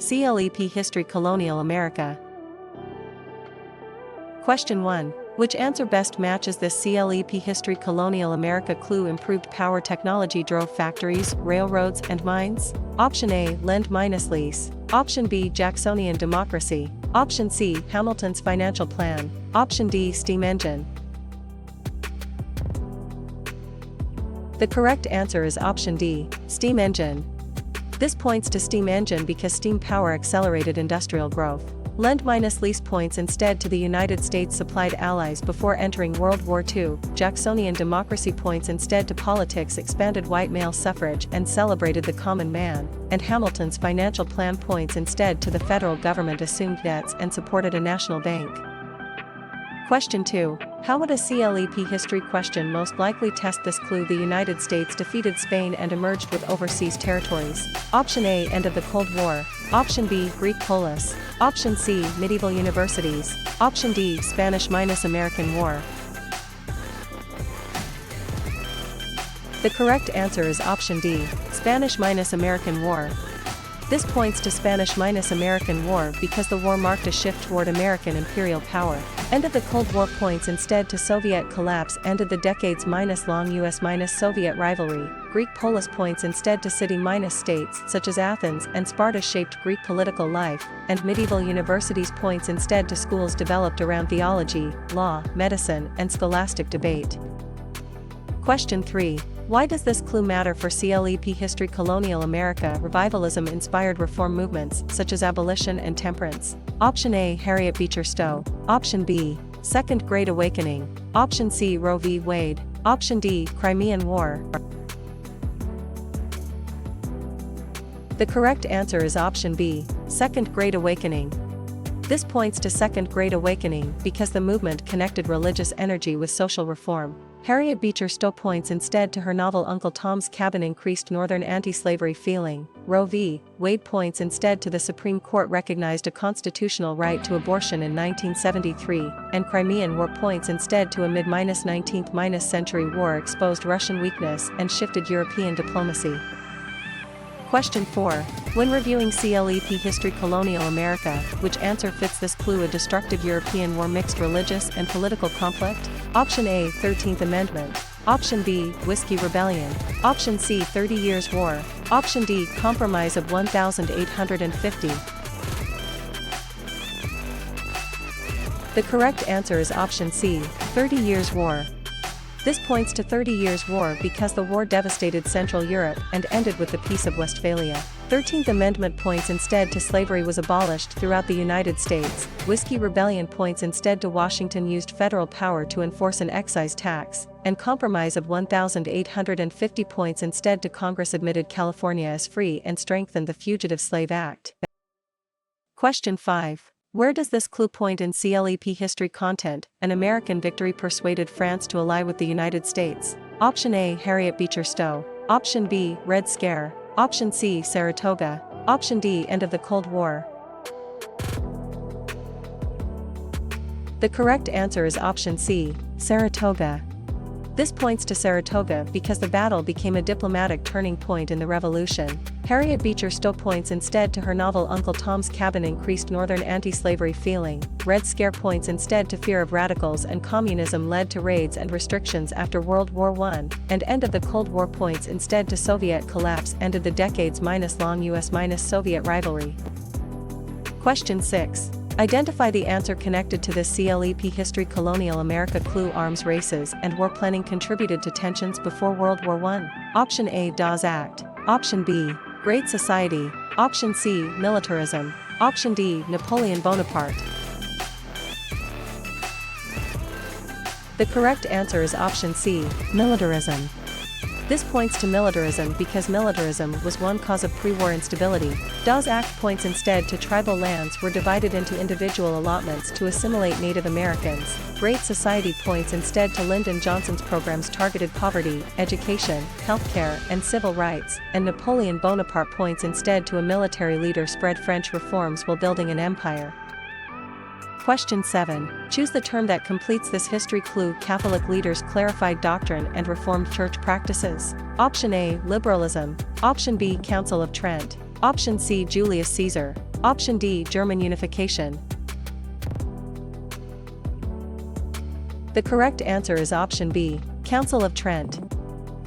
CLEP History Colonial America. Question 1. Which answer best matches this CLEP History Colonial America clue? Improved power technology drove factories, railroads, and mines? Option A, lend-lease. Option B, Jacksonian democracy. Option C, Hamilton's financial plan. Option D, steam engine. The correct answer is option D, steam engine. This points to steam engine because steam power accelerated industrial growth. Lend-lease points instead to the United States supplied allies before entering World War II. Jacksonian democracy points instead to politics expanded white male suffrage and celebrated the common man. And Hamilton's financial plan points instead to the federal government assumed debts and supported a national bank. Question 2. How would a CLEP history question most likely test this clue? The United States defeated Spain and emerged with overseas territories. Option A, end of the Cold War. Option B, Greek polis. Option C, medieval universities. Option D, Spanish-American War. The correct answer is option D, Spanish-American War. This points to Spanish-American War because the war marked a shift toward American imperial power. End of the Cold War points instead to Soviet collapse. Ended the decades-long US-Soviet rivalry. Greek polis points instead to city-states such as Athens and Sparta shaped Greek political life, and medieval universities points instead to schools developed around theology, law, medicine, and scholastic debate. Question 3. Why does this clue matter for CLEP History Colonial America? Revivalism inspired reform movements such as abolition and temperance. Option A, Harriet Beecher Stowe. Option B, Second Great Awakening. Option C, Roe v. Wade. Option D, Crimean War. The correct answer is option B, Second Great Awakening. This points to Second Great Awakening because the movement connected religious energy with social reform. Harriet Beecher Stowe points instead to her novel Uncle Tom's Cabin increased Northern anti-slavery feeling. Roe v. Wade points instead to the Supreme Court recognized a constitutional right to abortion in 1973, and Crimean War points instead to a mid-19th century war exposed Russian weakness and shifted European diplomacy. Question 4. When reviewing CLEP History Colonial America, which answer fits this clue? A destructive European war mixed religious and political conflict? Option A, 13th Amendment. Option B, Whiskey Rebellion. Option C, 30 Years' War. Option D, Compromise of 1850. The correct answer is option C, 30 Years' War. This points to 30 Years' War because the war devastated Central Europe and ended with the Peace of Westphalia. 13th Amendment points instead to slavery was abolished throughout the United States. Whiskey Rebellion points instead to Washington used federal power to enforce an excise tax, and Compromise of 1850 points instead to Congress admitted California as free and strengthened the Fugitive Slave Act. Question 5. Where does this clue point in CLEP history content? An American victory persuaded France to ally with the United States. Option A, Harriet Beecher Stowe. Option B, Red Scare. Option C, Saratoga. Option D, end of the Cold War. The correct answer is option C, Saratoga. This points to Saratoga because the battle became a diplomatic turning point in the Revolution. Harriet Beecher Stowe points instead to her novel Uncle Tom's Cabin increased Northern anti-slavery feeling. Red Scare points instead to fear of radicals and communism led to raids and restrictions after World War I, and end of the Cold War points instead to Soviet collapse ended the decades-long US-Soviet rivalry. Question 6. Identify the answer connected to this CLEP History Colonial America clue. Arms races and war planning contributed to tensions before World War I. Option A, Dawes Act. Option B, Great Society. Option C, militarism. Option D, Napoleon Bonaparte. The correct answer is option C, militarism. This points to militarism because militarism was one cause of pre-war instability. Dawes Act points instead to tribal lands were divided into individual allotments to assimilate Native Americans. Great Society points instead to Lyndon Johnson's programs targeted poverty, education, healthcare, and civil rights, and Napoleon Bonaparte points instead to a military leader spread French reforms while building an empire. Question 7. Choose the term that completes this history clue. Catholic leaders clarified doctrine and Reformed church practices. Option A, liberalism. Option B, Council of Trent. Option C, Julius Caesar. Option D, German unification. The correct answer is option B, Council of Trent.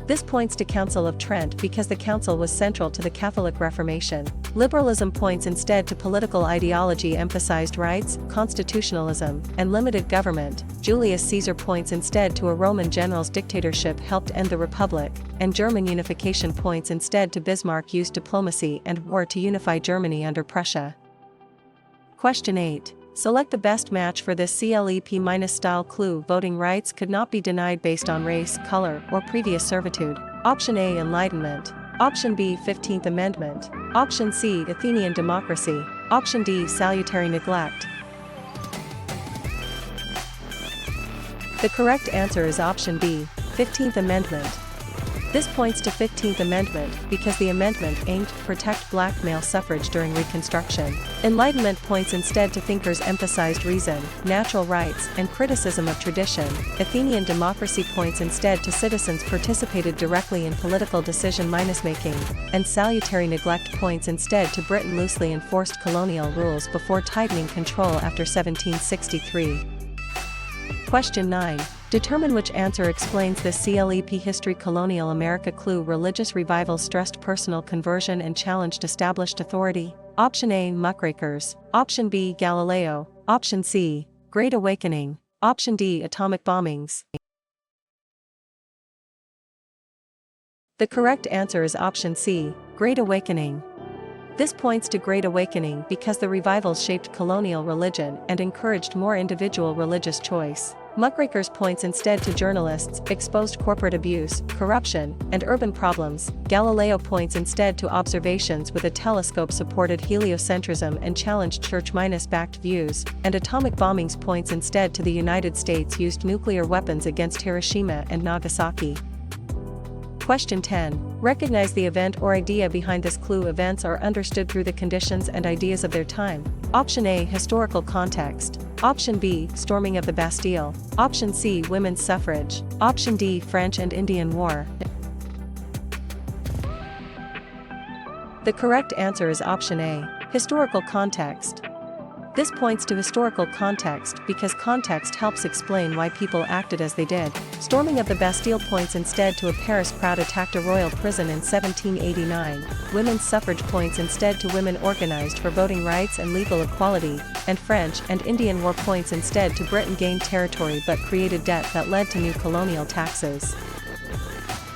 This points to Council of Trent because the council was central to the Catholic Reformation. Liberalism points instead to political ideology emphasized rights, constitutionalism, and limited government. Julius Caesar points instead to a Roman general's dictatorship helped end the Republic, and German unification points instead to Bismarck used diplomacy and war to unify Germany under Prussia. Question 8. Select the best match for this CLEP-style clue. Voting rights could not be denied based on race, color, or previous servitude. Option A, Enlightenment. Option B, 15th Amendment. Option C, Athenian democracy. Option D, salutary neglect. The correct answer is option B, 15th Amendment. This points to 15th Amendment because the amendment aimed to protect black male suffrage during Reconstruction. Enlightenment points instead to thinkers emphasized reason, natural rights, and criticism of tradition. Athenian democracy points instead to citizens participated directly in political decision-making, and salutary neglect points instead to Britain loosely enforced colonial rules before tightening control after 1763. Question 9. Determine which answer explains this CLEP History Colonial America clue. Religious revival stressed personal conversion and challenged established authority. Option A, muckrakers. Option B, Galileo. Option C, Great Awakening. Option D, atomic bombings. The correct answer is option C, Great Awakening. This points to Great Awakening because the revivals shaped colonial religion and encouraged more individual religious choice. Muckrakers points instead to journalists, exposed corporate abuse, corruption, and urban problems. Galileo points instead to observations with a telescope supported heliocentrism and challenged church-backed views, and atomic bombings points instead to the United States used nuclear weapons against Hiroshima and Nagasaki. Question 10. Recognize the event or idea behind this clue. Events are understood through the conditions and ideas of their time. Option A, historical context. Option B, storming of the Bastille. Option C, women's suffrage. Option D, French and Indian War. The correct answer is option A, historical context. This points to historical context because context helps explain why people acted as they did. Storming of the Bastille points instead to a Paris crowd attacked a royal prison in 1789. Women's suffrage points instead to women organized for voting rights and legal equality, and French and Indian War points instead to Britain gained territory but created debt that led to new colonial taxes.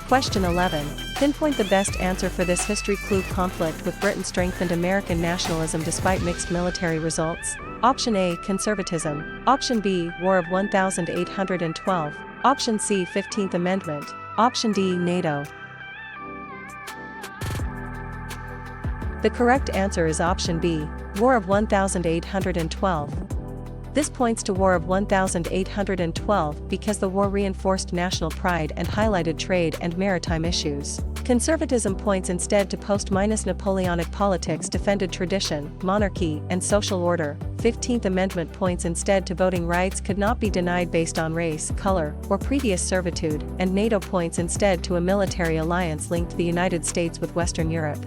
Question 11. Pinpoint the best answer for this history clue. Conflict with Britain strengthened American nationalism despite mixed military results. Option A, conservatism. Option B, War of 1812. Option C, 15th Amendment. Option D, NATO. The correct answer is option B, War of 1812. This points to War of 1812 because the war reinforced national pride and highlighted trade and maritime issues. Conservatism points instead to post-Napoleonic politics defended tradition, monarchy, and social order. 15th Amendment points instead to voting rights could not be denied based on race, color, or previous servitude, and NATO points instead to a military alliance linked the United States with Western Europe.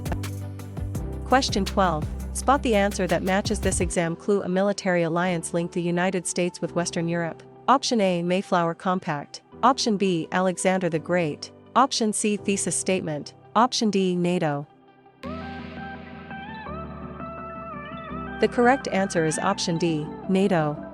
Question 12. Spot the answer that matches this exam clue. A military alliance linked the United States with Western Europe. Option A, Mayflower Compact. Option B, Alexander the Great. Option C, Thesis Statement. Option D, NATO. The correct answer is option D, NATO.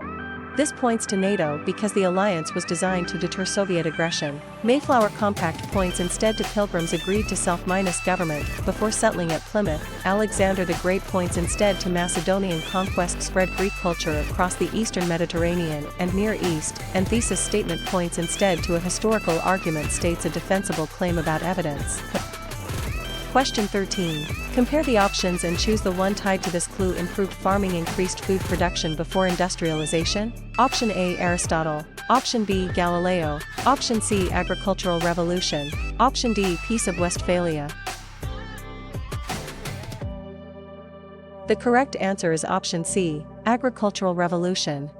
This points to NATO because the alliance was designed to deter Soviet aggression. Mayflower Compact points instead to Pilgrims agreed to self-government before settling at Plymouth. Alexander the Great points instead to Macedonian conquest spread Greek culture across the eastern Mediterranean and Near East, and Thesis Statement points instead to a historical argument states a defensible claim about evidence. Question 13. Compare the options and choose the one tied to this clue. Improved farming increased food production before industrialization. Option A, Aristotle. Option B, Galileo. Option C, Agricultural Revolution. Option D, Peace of Westphalia. The correct answer is option C, Agricultural Revolution.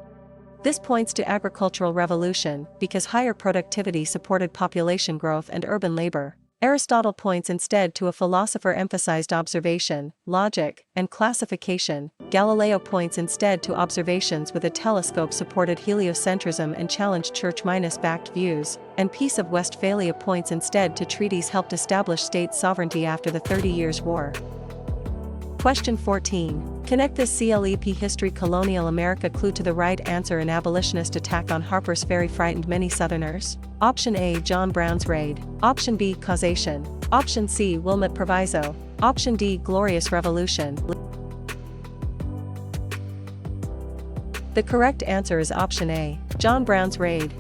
This points to agricultural revolution because higher productivity supported population growth and urban labor. Aristotle points instead to a philosopher emphasized observation, logic, and classification. Galileo points instead to observations with a telescope supported heliocentrism and challenged church-backed views, and Peace of Westphalia points instead to treaties helped establish state sovereignty after the 30 Years' War. Question 14. Connect this CLEP History Colonial America clue to the right answer. An abolitionist attack on Harper's Ferry frightened many Southerners. Option A. John Brown's Raid. Option B. Causation. Option C. Wilmot Proviso. Option D. Glorious Revolution. The correct answer is option A. John Brown's Raid.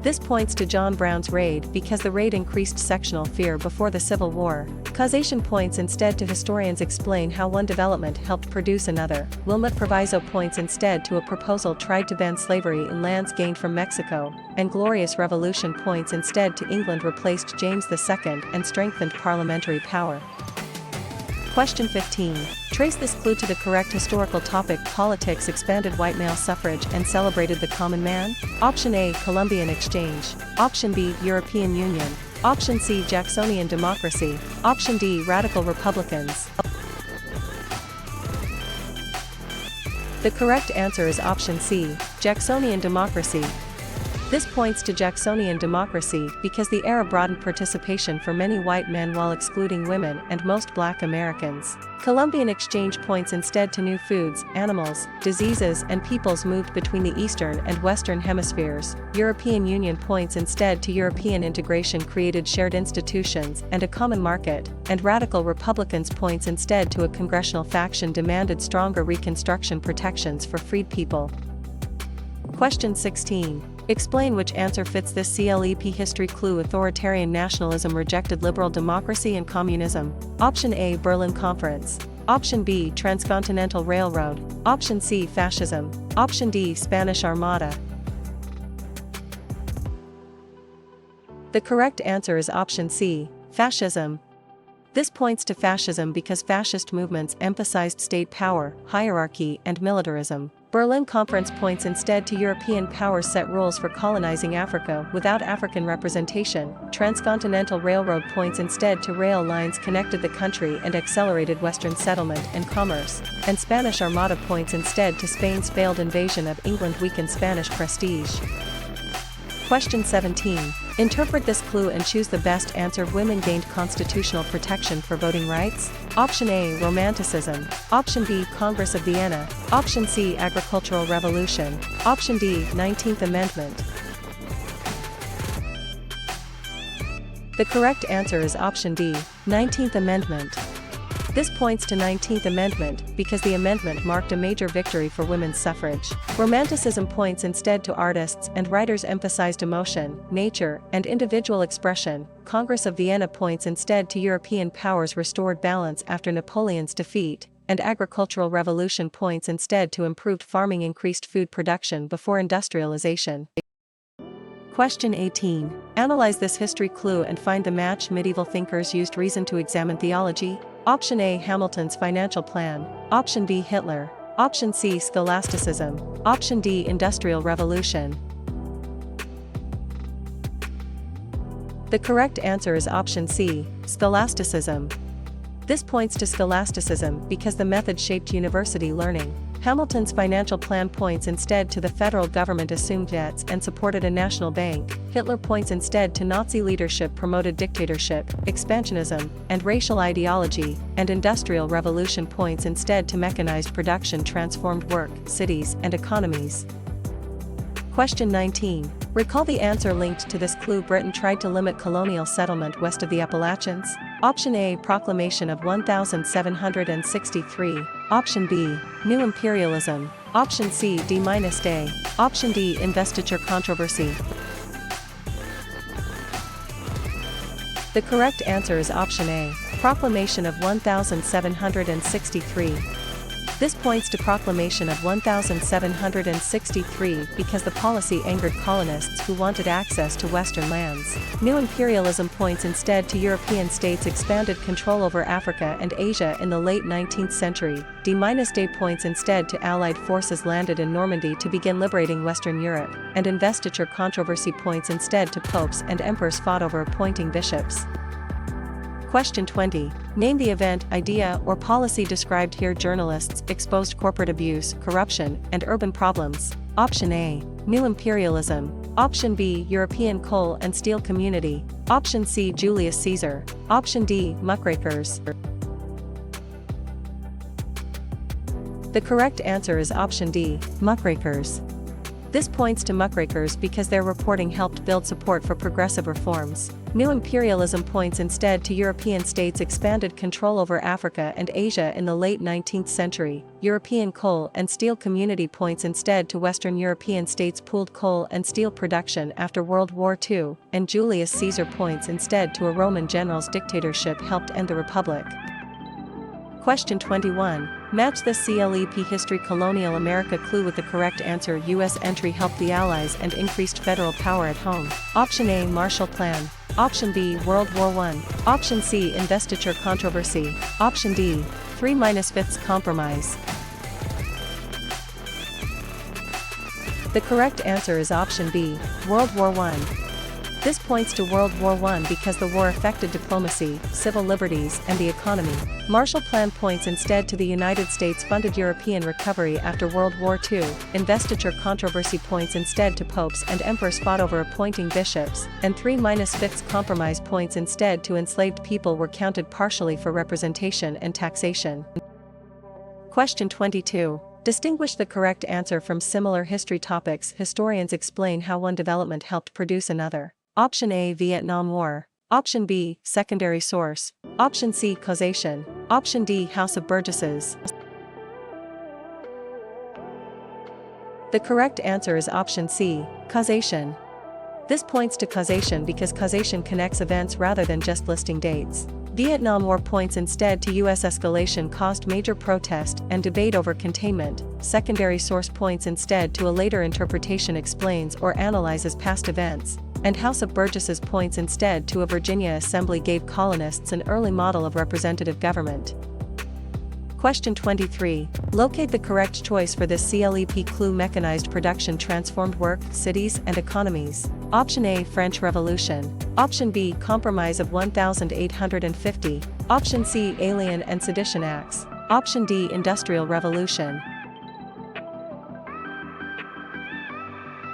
This points to John Brown's raid because the raid increased sectional fear before the Civil War. Causation points instead to historians explain how one development helped produce another. Wilmot Proviso points instead to a proposal tried to ban slavery in lands gained from Mexico, and Glorious Revolution points instead to England replaced James II and strengthened parliamentary power. Question 15. Trace this clue to the correct historical topic. Politics expanded white male suffrage and celebrated the common man. Option A. Columbian Exchange. Option B. European Union. Option C. Jacksonian Democracy. Option D. Radical Republicans. The correct answer is option C. Jacksonian Democracy. This points to Jacksonian democracy because the era broadened participation for many white men while excluding women and most black Americans. Columbian Exchange points instead to new foods, animals, diseases and peoples moved between the Eastern and Western hemispheres. European Union points instead to European integration created shared institutions and a common market, and Radical Republicans points instead to a congressional faction demanded stronger Reconstruction protections for freed people. Question 16. Explain which answer fits this CLEP history clue. Authoritarian nationalism rejected liberal democracy and communism. Option A. Berlin Conference. Option B. Transcontinental Railroad. Option C. Fascism. Option D. Spanish Armada. The correct answer is option C. Fascism. This points to fascism because fascist movements emphasized state power, hierarchy, and militarism. Berlin Conference points instead to European powers set rules for colonizing Africa without African representation. Transcontinental Railroad points instead to rail lines connected the country and accelerated Western settlement and commerce. And Spanish Armada points instead to Spain's failed invasion of England weakened Spanish prestige. Question 17. Interpret this clue and choose the best answer. Women gained constitutional protection for voting rights. Option A. Romanticism. Option B. Congress of Vienna. Option C. Agricultural Revolution. Option D. 19th Amendment. The correct answer is option D. 19th Amendment. This points to 19th Amendment because the amendment marked a major victory for women's suffrage. Romanticism points instead to artists and writers emphasized emotion, nature, and individual expression. Congress of Vienna points instead to European powers restored balance after Napoleon's defeat, and agricultural revolution points instead to improved farming increased food production before industrialization. Question 18. Analyze this history clue and find the match. Medieval thinkers used reason to examine theology. Option A. Hamilton's financial plan. Option B. Hitler. Option C. Scholasticism. Option D. Industrial Revolution. The correct answer is option C. Scholasticism. This points to scholasticism because the method shaped university learning. Hamilton's financial plan points instead to the federal government assumed debts and supported a national bank. Hitler points instead to Nazi leadership promoted dictatorship, expansionism, and racial ideology, and Industrial Revolution points instead to mechanized production transformed work, cities, and economies. Question 19. Recall the answer linked to this clue. Britain tried to limit colonial settlement west of the Appalachians. Option A. Proclamation of 1763. Option B. New imperialism. Option C. D-Day. Option D. Investiture controversy. The correct answer is option A. Proclamation of 1763. This points to Proclamation of 1763 because the policy angered colonists who wanted access to Western lands. New imperialism points instead to European states expanded control over Africa and Asia in the late 19th century. D-Day points instead to Allied forces landed in Normandy to begin liberating Western Europe, and investiture controversy points instead to popes and emperors fought over appointing bishops. Question 20. Name the event, idea, or policy described here. Journalists exposed corporate abuse, corruption, and urban problems. Option A. New imperialism. Option B. European coal and steel community. Option C. Julius Caesar. Option D. Muckrakers. The correct answer is option D, muckrakers. This points to muckrakers because their reporting helped build support for progressive reforms. New imperialism points instead to European states' expanded control over Africa and Asia in the late 19th century. European coal and steel community points instead to Western European states' pooled coal and steel production after World War II, and Julius Caesar points instead to a Roman general's dictatorship helped end the Republic. Question 21. Match the CLEP History Colonial America clue with the correct answer. U.S. entry helped the Allies and increased federal power at home. Option A. Marshall Plan. Option B. World War I. Option C. Investiture controversy. Option D. 3-5 compromise. The correct answer is option B. World War I. This points to World War I because the war affected diplomacy, civil liberties, and the economy. Marshall Plan points instead to the United States-funded European recovery after World War II. Investiture controversy points instead to popes and emperors fought over appointing bishops, and 3-5 compromise points instead to enslaved people were counted partially for representation and taxation. Question 22. Distinguish the correct answer from similar history topics. Historians explain how one development helped produce another. Option A. Vietnam War. Option B. Secondary source. Option C. Causation. Option D. House of Burgesses. The correct answer is option C. Causation. This points to causation because causation connects events rather than just listing dates. Vietnam War points instead to U.S. escalation caused major protest and debate over containment. Secondary source points instead to a later interpretation explains or analyzes past events. And House of Burgesses points instead to a Virginia Assembly gave colonists an early model of representative government. Question 23. Locate the correct choice for this CLEP clue. Mechanized production transformed work, cities, and economies. Option A. French Revolution. Option B. Compromise of 1850. Option C. Alien and Sedition Acts. Option D. Industrial Revolution.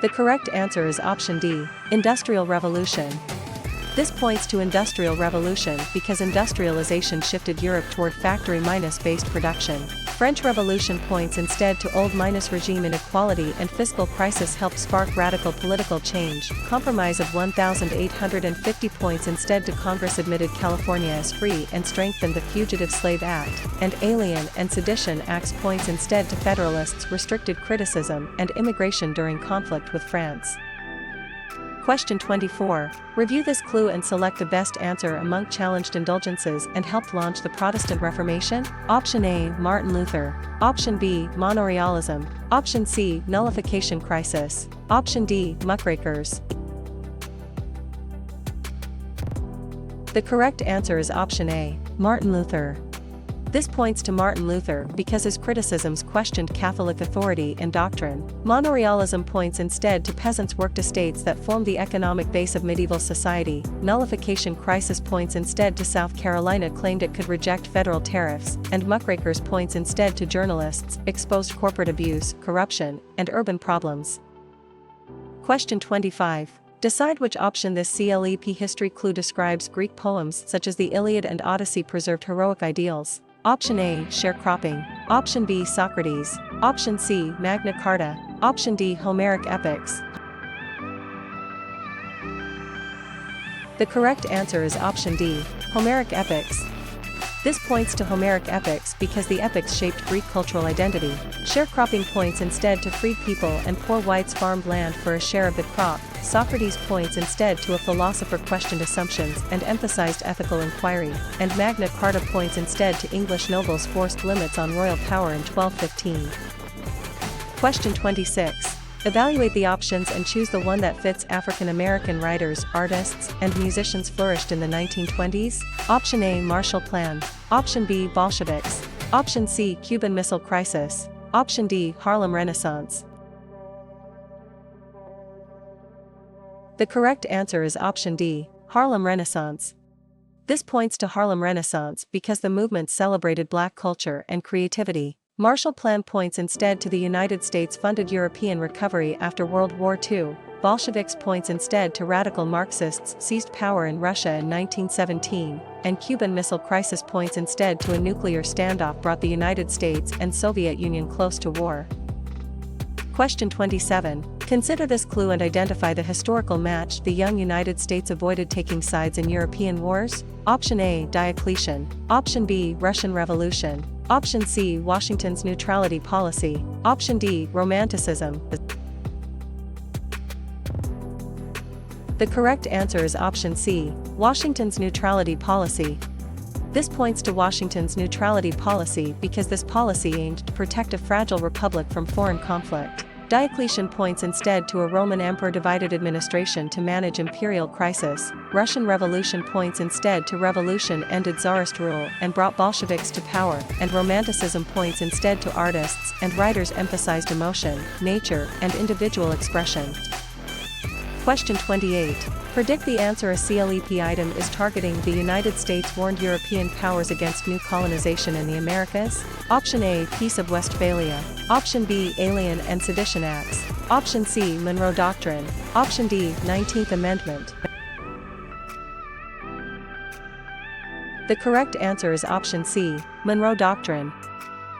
The correct answer is option D, Industrial Revolution. This points to Industrial Revolution because industrialization shifted Europe toward factory-based production. French Revolution points instead to old regime inequality and fiscal crisis helped spark radical political change. Compromise of 1850 points instead to Congress admitted California as free and strengthened the Fugitive Slave Act, and Alien and Sedition Acts points instead to Federalists restricted criticism and immigration during conflict with France. Question 24. Review this clue and select the best answer among challenged indulgences and helped launch the Protestant Reformation. Option A. Martin Luther. Option B. Monorealism. Option C. Nullification crisis. Option D. Muckrakers. The correct answer is option A. Martin Luther. This points to Martin Luther because his criticisms questioned Catholic authority and doctrine. Monorealism points instead to peasants' worked estates that formed the economic base of medieval society. Nullification crisis points instead to South Carolina claimed it could reject federal tariffs, and muckrakers points instead to journalists, exposed corporate abuse, corruption, and urban problems. Question 25. Decide which option this CLEP history clue describes. Greek poems such as the Iliad and Odyssey preserved heroic ideals. Option A. Sharecropping. Option B. Socrates. Option C. Magna Carta. Option D. Homeric epics. The correct answer is option D. Homeric epics. This points to Homeric epics because the epics shaped Greek cultural identity. Sharecropping points instead to freed people and poor whites farmed land for a share of the crop. Socrates points instead to a philosopher questioned assumptions and emphasized ethical inquiry, and Magna Carta points instead to English nobles forced limits on royal power in 1215. Question 26. Evaluate the options and choose the one that fits. African American writers, artists, and musicians flourished in the 1920s. Option A. Marshall Plan. Option B. Bolsheviks. Option C. Cuban Missile Crisis. Option D. Harlem Renaissance. The correct answer is option D. Harlem Renaissance. This points to Harlem Renaissance because the movement celebrated Black culture and creativity. Marshall Plan points instead to the United States-funded European recovery after World War II. Bolsheviks points instead to radical Marxists seized power in Russia in 1917, and Cuban Missile Crisis points instead to a nuclear standoff brought the United States and Soviet Union close to war. Question 27. Consider this clue and identify the historical match the young United States avoided taking sides in European wars. Option A, Diocletian. Option B, Russian Revolution. Option C, Washington's neutrality policy. Option D, Romanticism. The correct answer is option C, Washington's neutrality policy. This points to Washington's neutrality policy because this policy aimed to protect a fragile republic from foreign conflict. Diocletian points instead to a Roman emperor-divided administration to manage imperial crisis. Russian Revolution points instead to revolution ended Tsarist rule and brought Bolsheviks to power, and Romanticism points instead to artists and writers emphasized emotion, nature, and individual expression. Question 28. Predict the answer. A CLEP item is targeting the United States warned European powers against new colonization in the Americas. Option A, Peace of Westphalia. Option B, Alien and Sedition Acts. Option C, Monroe Doctrine. Option D, 19th Amendment. The correct answer is option C, Monroe Doctrine.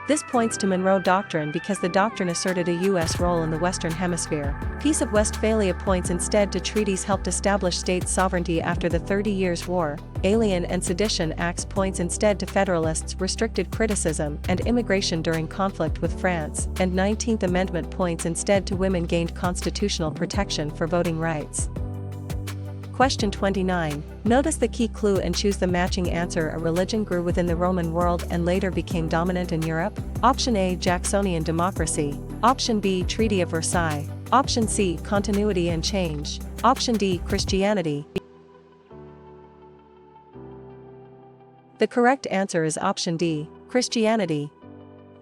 This points to Monroe Doctrine because the doctrine asserted a U.S. role in the Western Hemisphere. Peace of Westphalia points instead to treaties helped establish state sovereignty after the 30 Years' War. Alien and Sedition Acts points instead to Federalists restricted criticism and immigration during conflict with France, and 19th Amendment points instead to women gained constitutional protection for voting rights. Question 29. Notice the key clue and choose the matching answer. A religion grew within the Roman world and later became dominant in Europe. Option A, Jacksonian democracy. Option B, Treaty of Versailles. Option C, continuity and change. Option D, Christianity. The correct answer is option D, Christianity.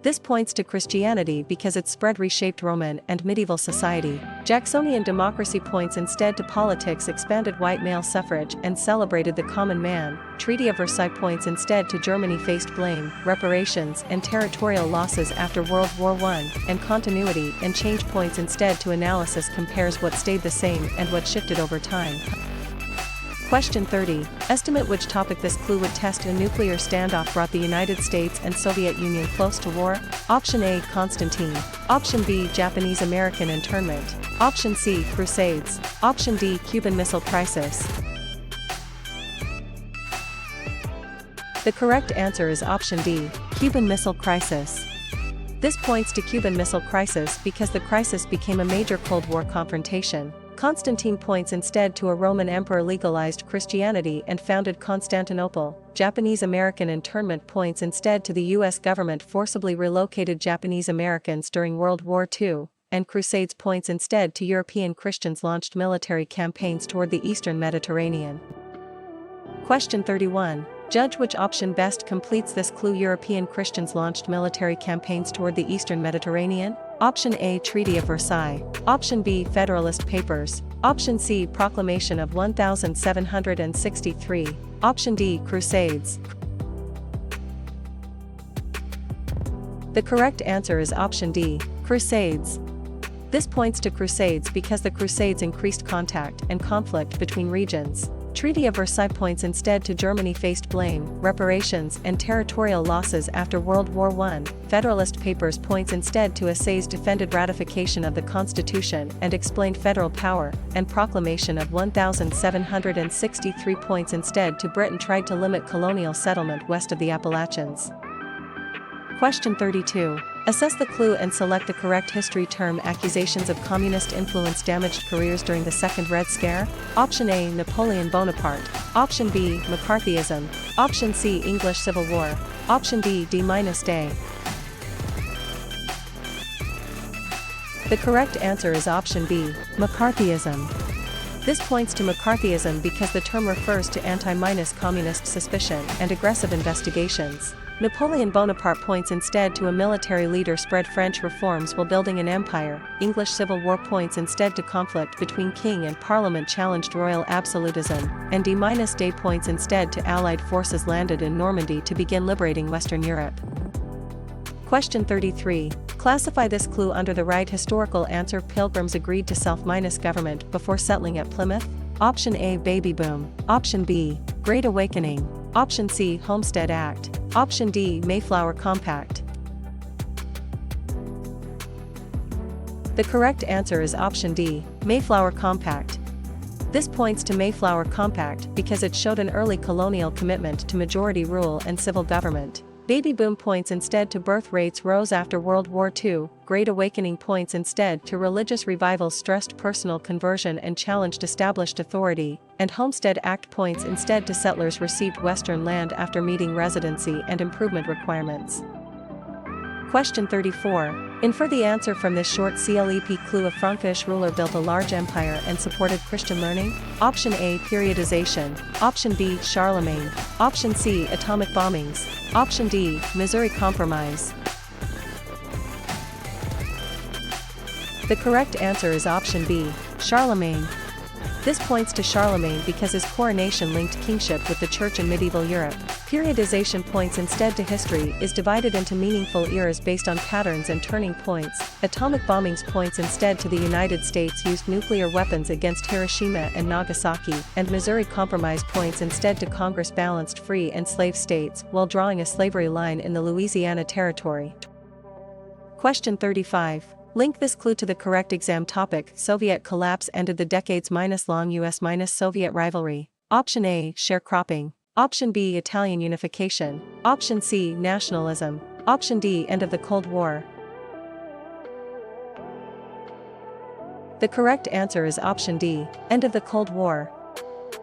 This points to Christianity because its spread reshaped Roman and medieval society. Jacksonian democracy points instead to politics expanded white male suffrage and celebrated the common man. Treaty of Versailles points instead to Germany faced blame, reparations and territorial losses after World War I, and continuity and change points instead to analysis compares what stayed the same and what shifted over time. Question 30. Estimate which topic this clue would test. A nuclear standoff brought the United States and Soviet Union close to war. Option A, Constantine. Option B, Japanese-American internment. Option C, Crusades. Option D, Cuban Missile Crisis. The correct answer is option D, Cuban Missile Crisis. This points to Cuban Missile Crisis because the crisis became a major Cold War confrontation. Constantine points instead to a Roman emperor legalized Christianity and founded Constantinople. Japanese-American internment points instead to the U.S. government forcibly relocated Japanese Americans during World War II, and Crusades points instead to European Christians launched military campaigns toward the Eastern Mediterranean. Question 31. Judge which option best completes this clue. European Christians launched military campaigns toward the Eastern Mediterranean. Option A, Treaty of Versailles. Option B, Federalist Papers. Option C, Proclamation of 1763. Option D, Crusades. The correct answer is option D, Crusades. This points to Crusades because the Crusades increased contact and conflict between regions. Treaty of Versailles points instead to Germany faced blame, reparations and territorial losses after World War I. Federalist Papers points instead to essays defended ratification of the Constitution and explained federal power, and Proclamation of 1763 points instead to Britain tried to limit colonial settlement west of the Appalachians. Question 32. Assess the clue and select the correct history term. Accusations of communist influence damaged careers during the Second Red Scare. Option A, Napoleon Bonaparte. Option B, McCarthyism. Option C, English Civil War. Option D, D-Day. The correct answer is option B, McCarthyism. This points to McCarthyism because the term refers to anti-communist suspicion and aggressive investigations. Napoleon Bonaparte points instead to a military leader spread French reforms while building an empire. English Civil War points instead to conflict between king and parliament challenged royal absolutism, and D-Day points instead to Allied forces landed in Normandy to begin liberating Western Europe. Question 33. Classify this clue under the right historical answer. Pilgrims agreed to self-government before settling at Plymouth. Option A, Baby Boom. Option B, Great Awakening. Option C, Homestead Act. Option D, Mayflower Compact. The correct answer is option D, Mayflower Compact. This points to Mayflower Compact because it showed an early colonial commitment to majority rule and civil government. Baby boom points instead to birth rates rose after World War II, Great Awakening points instead to religious revival stressed personal conversion and challenged established authority, and Homestead Act points instead to settlers received Western land after meeting residency and improvement requirements. Question 34. Infer the answer from this short CLEP clue. A Frankish ruler built a large empire and supported Christian learning. Option A, periodization. Option B, Charlemagne. Option C, atomic bombings. Option D, Missouri Compromise. The correct answer is option B, Charlemagne. This points to Charlemagne because his coronation linked kingship with the church in medieval Europe. Periodization points instead to history is divided into meaningful eras based on patterns and turning points. Atomic bombings points instead to the United States used nuclear weapons against Hiroshima and Nagasaki, and Missouri Compromise points instead to Congress balanced free and slave states while drawing a slavery line in the Louisiana Territory. Question 35. Link this clue to the correct exam topic. Soviet collapse ended the decades-long US-Soviet rivalry. Option A, sharecropping. Option B, Italian unification. Option C, nationalism. Option D, end of the Cold War. The correct answer is option D, end of the Cold War.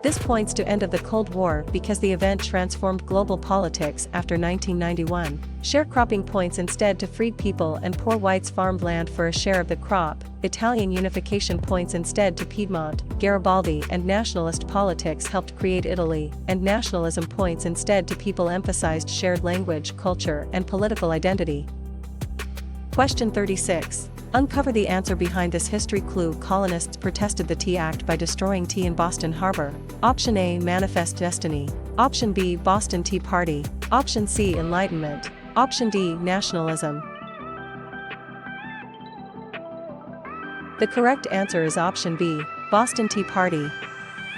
This points to end of the Cold War because the event transformed global politics after 1991. Sharecropping points instead to freed people and poor whites farmed land for a share of the crop. Italian unification points instead to Piedmont, Garibaldi, and nationalist politics helped create Italy, and nationalism points instead to people emphasized shared language, culture, and political identity. Question 36. Uncover the answer behind this history clue. Colonists protested the Tea Act by destroying tea in Boston Harbor. Option A, Manifest Destiny. Option B, Boston Tea Party. Option C, Enlightenment. Option D, Nationalism. The correct answer is option B, Boston Tea Party.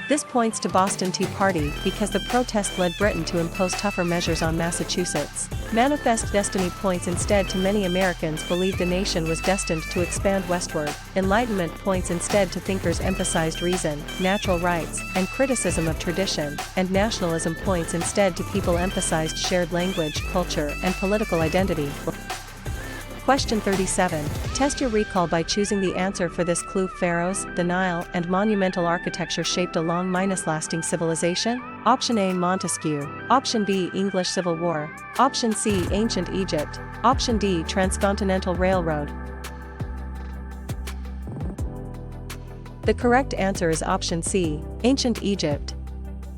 This points to Boston Tea Party because the protest led Britain to impose tougher measures on Massachusetts. Manifest Destiny points instead to many Americans believed the nation was destined to expand westward. Enlightenment points instead to thinkers emphasized reason, natural rights, and criticism of tradition, and nationalism points instead to people emphasized shared language, culture, and political identity. Question 37. Test your recall by choosing the answer for this clue. Pharaohs, the Nile, and monumental architecture shaped a long-lasting civilization. Option A, Montesquieu. Option B, English Civil War. Option C, Ancient Egypt. Option D, Transcontinental Railroad. The correct answer is option C, Ancient Egypt.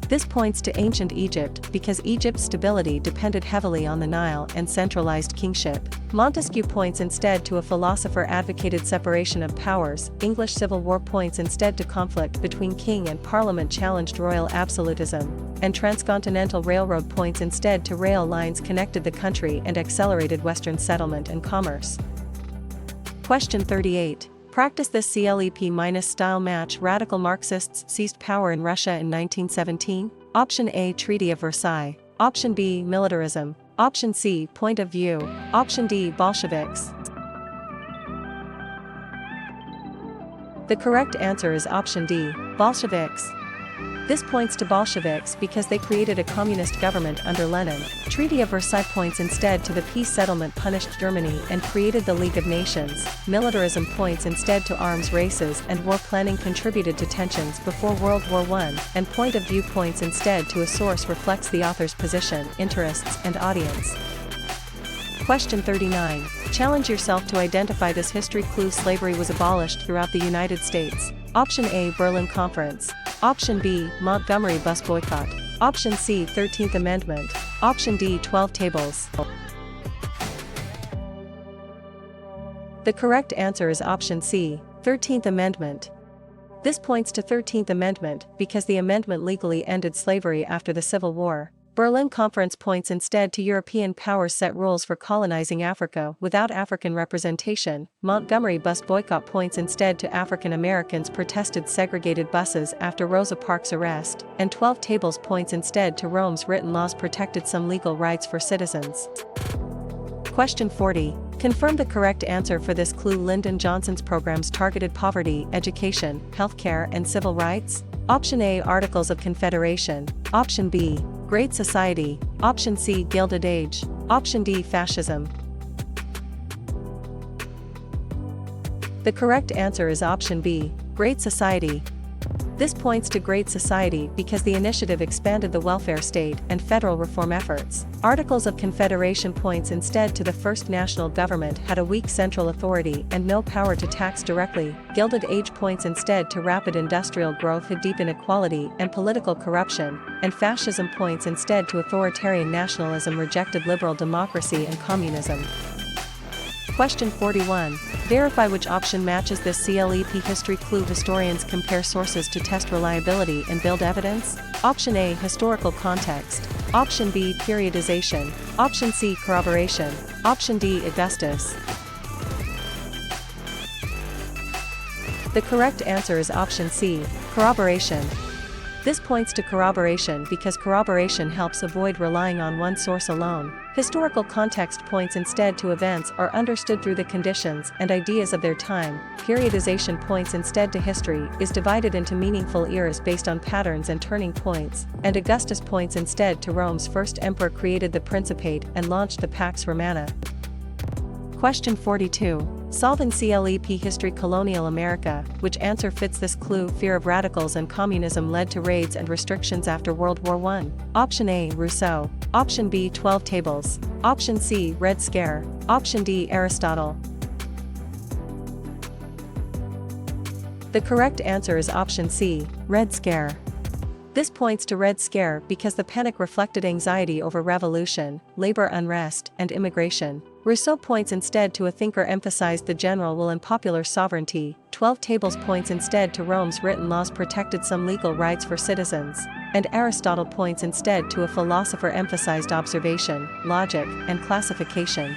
This points to ancient Egypt because Egypt's stability depended heavily on the Nile and centralized kingship. Montesquieu points instead to a philosopher advocated separation of powers. English Civil War points instead to conflict between king and parliament challenged royal absolutism, and Transcontinental Railroad points instead to rail lines connected the country and accelerated Western settlement and commerce. Question 38. Practice this CLEP-style match. Radical Marxists seized power in Russia in 1917. Option A, Treaty of Versailles. Option B, militarism. Option C, point of view. Option D, Bolsheviks. The correct answer is option D, Bolsheviks. This points to Bolsheviks because they created a communist government under Lenin. Treaty of Versailles points instead to the peace settlement punished Germany and created the League of Nations. Militarism points instead to arms races and war planning contributed to tensions before World War I, and point of view points instead to a source reflects the author's position, interests, and audience. Question 39. Challenge yourself to identify this history clue. Slavery was abolished throughout the United States. Option A, Berlin Conference. Option B, Montgomery bus boycott. Option C, 13th Amendment. Option D. 12 tables. The correct answer is option C. 13th Amendment. This points to 13th Amendment because the amendment legally ended slavery after the Civil War. Berlin Conference points instead to European powers set rules for colonizing Africa without African representation. Montgomery bus boycott points instead to African Americans protested segregated buses after Rosa Parks' arrest, and 12 tables points instead to Rome's written laws protected some legal rights for citizens. Question 40. Confirm the correct answer for this clue. Lyndon Johnson's programs targeted poverty, education, healthcare, and civil rights. Option A. Articles of Confederation. Option B. Great Society. Option C. Gilded Age. Option D. Fascism. The correct answer is option B. Great Society. This points to Great Society because the initiative expanded the welfare state and federal reform efforts. Articles of Confederation points instead to the first national government had a weak central authority and no power to tax directly. Gilded Age points instead to rapid industrial growth had deep inequality and political corruption, and fascism points instead to authoritarian nationalism rejected liberal democracy and communism. Question 41. Verify which option matches this CLEP history clue. Historians compare sources to test reliability and build evidence. Option A. Historical context. Option B. Periodization. Option C. Corroboration. Option D. Augustus. The correct answer is option C. Corroboration. This points to corroboration because corroboration helps avoid relying on one source alone. Historical context points instead to events are understood through the conditions and ideas of their time. Periodization points instead to history is divided into meaningful eras based on patterns and turning points, and Augustus points instead to Rome's first emperor created the Principate and launched the Pax Romana. Question 42. Solve in CLEP History Colonial America, which answer fits this clue. Fear of radicals and communism led to raids and restrictions after World War I. Option A. Rousseau. Option B. 12 tables. Option C. Red Scare. Option D. Aristotle. The correct answer is option C. Red Scare. This points to Red Scare because the panic reflected anxiety over revolution, labor unrest, and immigration. Rousseau points instead to a thinker emphasized the general will and popular sovereignty. 12 tables points instead to Rome's written laws protected some legal rights for citizens, and Aristotle points instead to a philosopher emphasized observation, logic, and classification.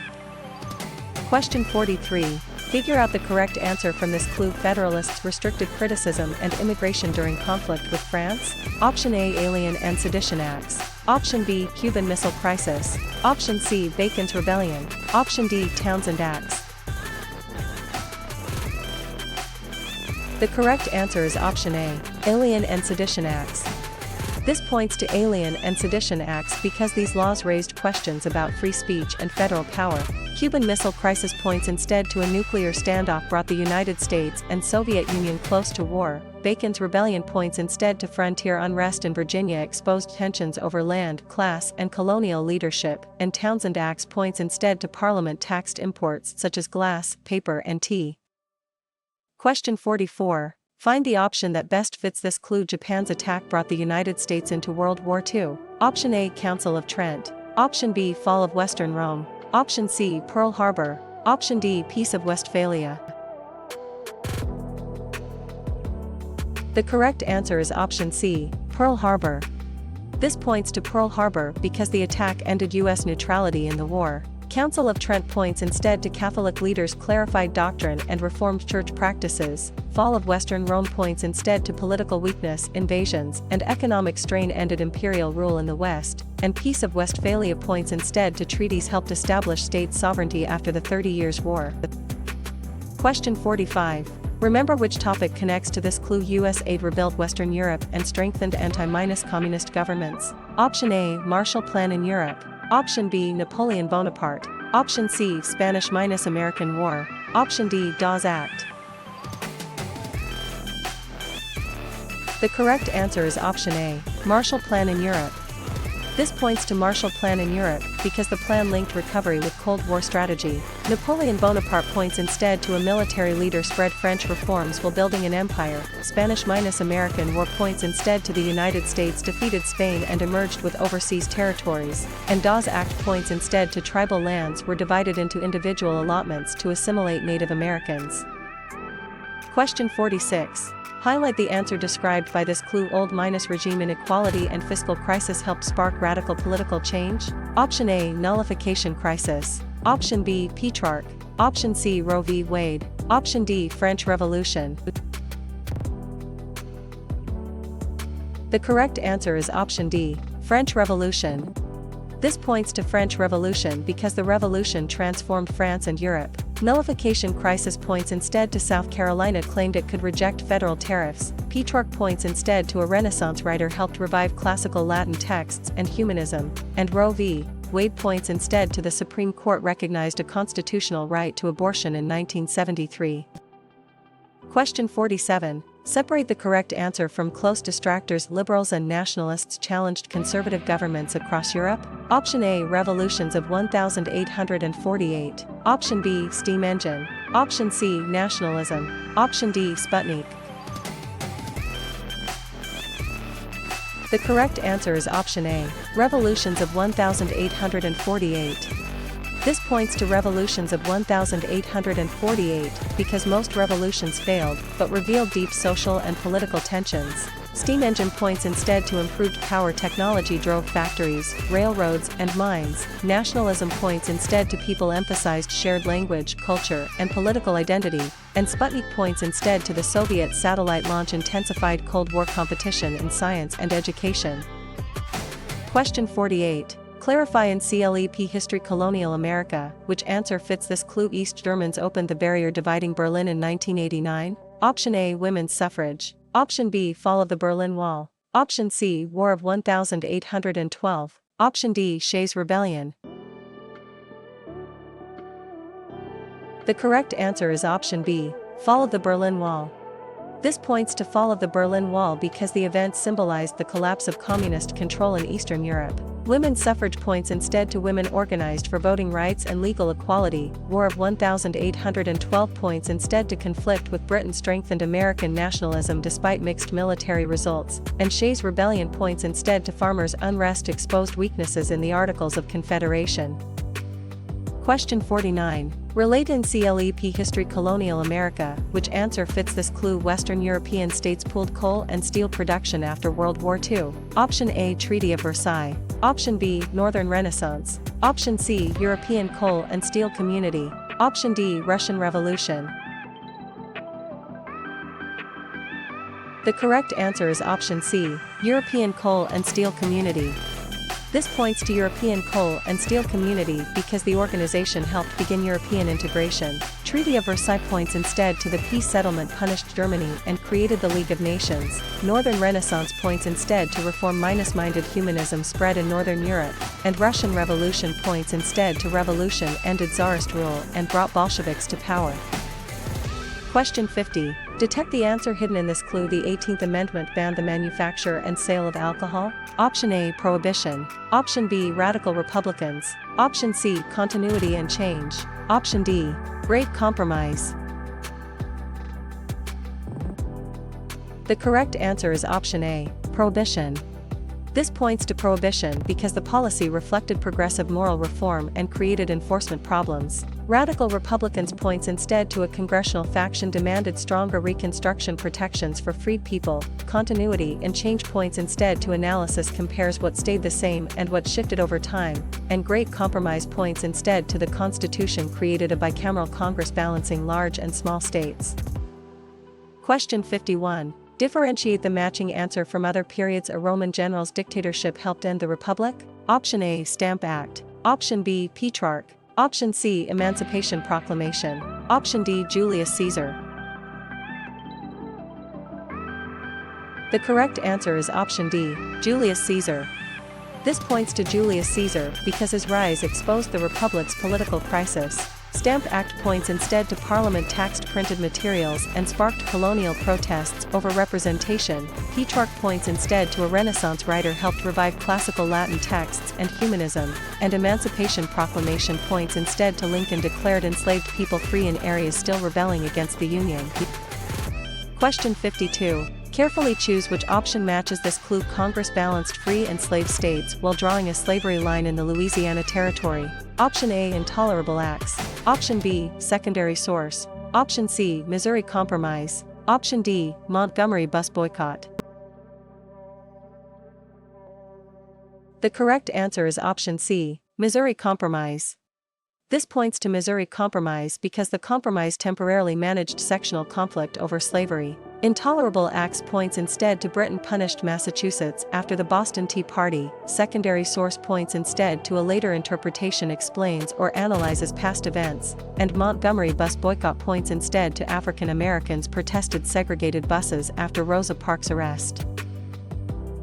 Question 43. Figure out the correct answer from this clue. Federalists restricted criticism and immigration during conflict with France. Option A. Alien and Sedition Acts. Option B. Cuban Missile Crisis. Option C. Bacon's Rebellion. Option D. Townsend Acts. The correct answer is option A. Alien and Sedition Acts. This points to Alien and Sedition Acts because these laws raised questions about free speech and federal power. Cuban Missile Crisis points instead to a nuclear standoff brought the United States and Soviet Union close to war. Bacon's Rebellion points instead to frontier unrest in Virginia exposed tensions over land, class, and colonial leadership, and Townsend Acts points instead to Parliament taxed imports such as glass, paper, and tea. Question 44. Find the option that best fits this clue. Japan's attack brought the United States into World War II. Option A. Council of Trent. Option B. Fall of Western Rome. Option C. Pearl Harbor. Option D. Peace of Westphalia. The correct answer is option C. Pearl Harbor. This points to Pearl Harbor because the attack ended U.S. neutrality in the war. Council of Trent points instead to Catholic leaders' clarified doctrine and Reformed church practices. Fall of Western Rome points instead to political weakness, invasions, and economic strain ended imperial rule in the West, and Peace of Westphalia points instead to treaties helped establish state sovereignty after the 30 Years' War. Question 45. Remember which topic connects to this clue. U.S. aid rebuilt Western Europe and strengthened anti-communist governments. Option A. Marshall Plan in Europe. Option B. Napoleon Bonaparte. Option C. Spanish-American War. Option D. Dawes Act. The correct answer is option A. Marshall Plan in Europe. This points to Marshall Plan in Europe, because the plan linked recovery with Cold War strategy. Napoleon Bonaparte points instead to a military leader spread French reforms while building an empire. Spanish-American War points instead to the United States defeated Spain and emerged with overseas territories. And Dawes Act points instead to tribal lands were divided into individual allotments to assimilate Native Americans. Question 46. Highlight the answer described by this clue. Old-regime inequality and fiscal crisis helped spark radical political change? Option A. Nullification crisis. Option B. Petrarch. Option C. Roe v. Wade. Option D. French Revolution. The correct answer is option D. French Revolution. This points to French Revolution because the revolution transformed France and Europe. Nullification crisis points instead to South Carolina claimed it could reject federal tariffs. Petrarch points instead to a Renaissance writer helped revive classical Latin texts and humanism. And Roe v. Wade points instead to the Supreme Court recognized a constitutional right to abortion in 1973. Question 47. Separate the correct answer from close distractors. Liberals and nationalists challenged conservative governments across Europe. Option A. Revolutions of 1848. Option B. Steam engine. Option C. Nationalism. Option D. Sputnik. The correct answer is option A. Revolutions of 1848. This points to revolutions of 1848 because most revolutions failed but revealed deep social and political tensions. Steam engine points instead to improved power technology drove factories, railroads, and mines. Nationalism points instead to people emphasized shared language, culture, and political identity. And Sputnik points instead to the Soviet satellite launch intensified Cold War competition in science and education. Question 48. Clarify in CLEP History Colonial America, which answer fits this clue. East Germans opened the barrier dividing Berlin in 1989? Option A. Women's suffrage. Option B. Fall of the Berlin Wall. Option C. War of 1812. Option D. Shays Rebellion. The correct answer is option B. Fall of the Berlin Wall. This points to Fall of the Berlin Wall because the event symbolized the collapse of communist control in Eastern Europe. Women's suffrage points instead to women organized for voting rights and legal equality. War of 1812 points instead to conflict with Britain strengthened American nationalism despite mixed military results. And Shays Rebellion points instead to farmers' unrest exposed weaknesses in the Articles of Confederation. Question 49. Relate in CLEP History Colonial America, which answer fits this clue. Western European states pooled coal and steel production after World War II. Option A. Treaty of Versailles. Option B. Northern Renaissance. Option C. European Coal and Steel Community. Option D. Russian Revolution. The correct answer is option C. European Coal and Steel Community. This points to European Coal and Steel Community because the organization helped begin European integration. Treaty of Versailles points instead to the peace settlement punished Germany and created the League of Nations. Northern Renaissance points instead to reform-minded humanism spread in Northern Europe. And Russian Revolution points instead to revolution ended Tsarist rule and brought Bolsheviks to power. Question 50. Detect the answer hidden in this clue. The 18th Amendment banned the manufacture and sale of alcohol. Option A. Prohibition. Option B. Radical Republicans. Option C. Continuity and change. Option D. Great Compromise. The correct answer is option A. Prohibition. This points to prohibition because the policy reflected progressive moral reform and created enforcement problems. Radical Republicans points instead to a congressional faction demanded stronger Reconstruction protections for freed people. Continuity and change points instead to analysis compares what stayed the same and what shifted over time. And Great Compromise points instead to the Constitution created a bicameral Congress balancing large and small states. Question 51. Differentiate the matching answer from other periods. A Roman general's dictatorship helped end the Republic. Option A. Stamp Act. Option B. Petrarch. Option C. Emancipation Proclamation. Option D. Julius Caesar. The correct answer is option D. Julius Caesar. This points to Julius Caesar because his rise exposed the Republic's political crisis. Stamp Act points instead to Parliament taxed printed materials and sparked colonial protests over representation. Petrarch points instead to a Renaissance writer helped revive classical Latin texts and humanism, and Emancipation Proclamation points instead to Lincoln declared enslaved people free in areas still rebelling against the Union. Question 52. Carefully choose which option matches this clue. Congress balanced free and slave states while drawing a slavery line in the Louisiana Territory. Option A. Intolerable acts. Option B. Secondary source. Option C. Missouri Compromise. Option D. Montgomery bus boycott. The correct answer is option C. Missouri Compromise. This points to Missouri Compromise because the compromise temporarily managed sectional conflict over slavery. Intolerable acts points instead to Britain punished Massachusetts after the Boston Tea Party. Secondary source points instead to a later interpretation explains or analyzes past events, and Montgomery bus boycott points instead to African Americans protested segregated buses after Rosa Parks' arrest.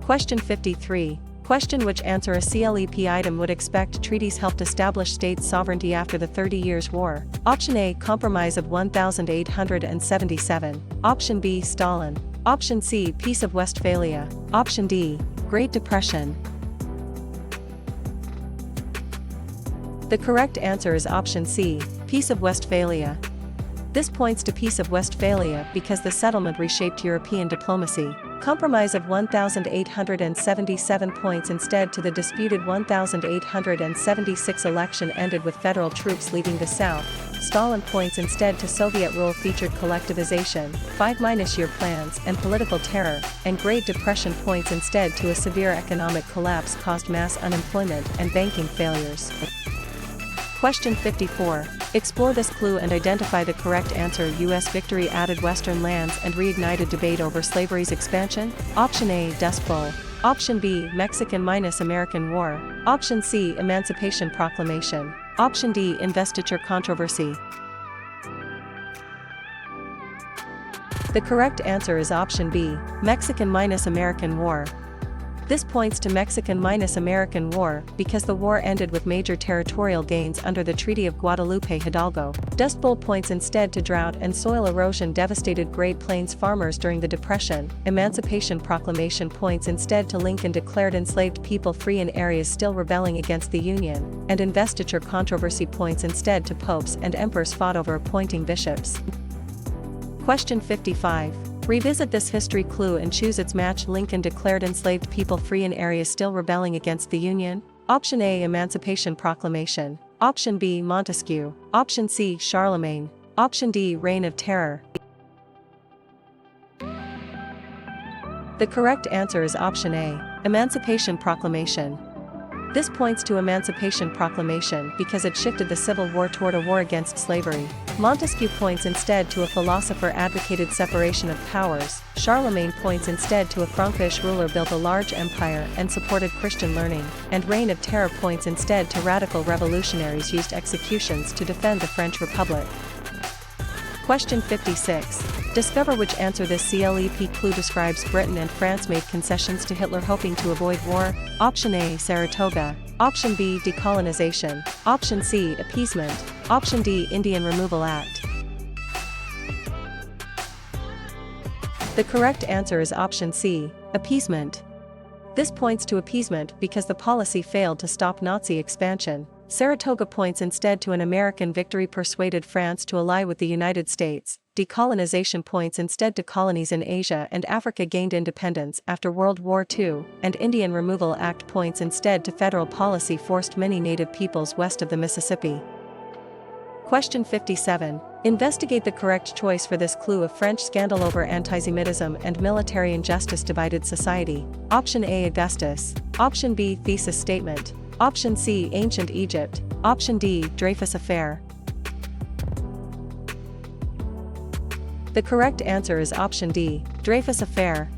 Question 53. Question: which answer a CLEP item would expect treaties helped establish states' sovereignty after the 30 Years' War? Option A. Compromise of 1877. Option B. Stalin. Option C. Peace of Westphalia. Option D. Great Depression. The correct answer is option C. Peace of Westphalia. This points to Peace of Westphalia because the settlement reshaped European diplomacy. Compromise of 1877 points instead to the disputed 1876 election ended with federal troops leaving the South. Stalin points instead to Soviet rule featured collectivization, 5-year plans and political terror, and Great Depression points instead to a severe economic collapse caused mass unemployment and banking failures. Question 54. Explore this clue and identify the correct answer. U.S. victory added Western lands and reignited debate over slavery's expansion. Option A. Dust Bowl. Option B. Mexican minus American War. Option C. Emancipation Proclamation. Option D. Investiture controversy. The correct answer is option B. Mexican minus American War. This points to Mexican minus American War because the war ended with major territorial gains under the Treaty of Guadalupe Hidalgo. Dust Bowl points instead to drought and soil erosion devastated Great Plains farmers during the Depression. Emancipation Proclamation points instead to Lincoln declared enslaved people free in areas still rebelling against the Union, and investiture controversy points instead to popes and emperors fought over appointing bishops. Question 55. Revisit this history clue and choose its match. Lincoln declared enslaved people free in areas still rebelling against the Union. Option A. Emancipation Proclamation. Option B. Montesquieu. Option C. Charlemagne. Option D. Reign of Terror. The correct answer is option A. Emancipation Proclamation. This points to Emancipation Proclamation because it shifted the Civil War toward a war against slavery. Montesquieu points instead to a philosopher advocated separation of powers. Charlemagne points instead to a Frankish ruler built a large empire and supported Christian learning. And Reign of Terror points instead to radical revolutionaries used executions to defend the French Republic. Question 56. Discover which answer this CLEP clue describes. Britain and France made concessions to Hitler hoping to avoid war. Option A. Saratoga. Option B. Decolonization. Option C. Appeasement. Option D. Indian Removal Act. The correct answer is option C. Appeasement. This points to appeasement because the policy failed to stop Nazi expansion. Saratoga points instead to an American victory persuaded France to ally with the United States. Decolonization points instead to colonies in Asia and Africa gained independence after World War II, and Indian Removal Act points instead to federal policy forced many native peoples west of the Mississippi. Question 57. Investigate the correct choice for this clue. A French scandal over antisemitism and military injustice divided society. Option A. Augustus. Option B. Thesis statement. Option C. Ancient Egypt. Option D. Dreyfus Affair. The correct answer is option D. Dreyfus Affair.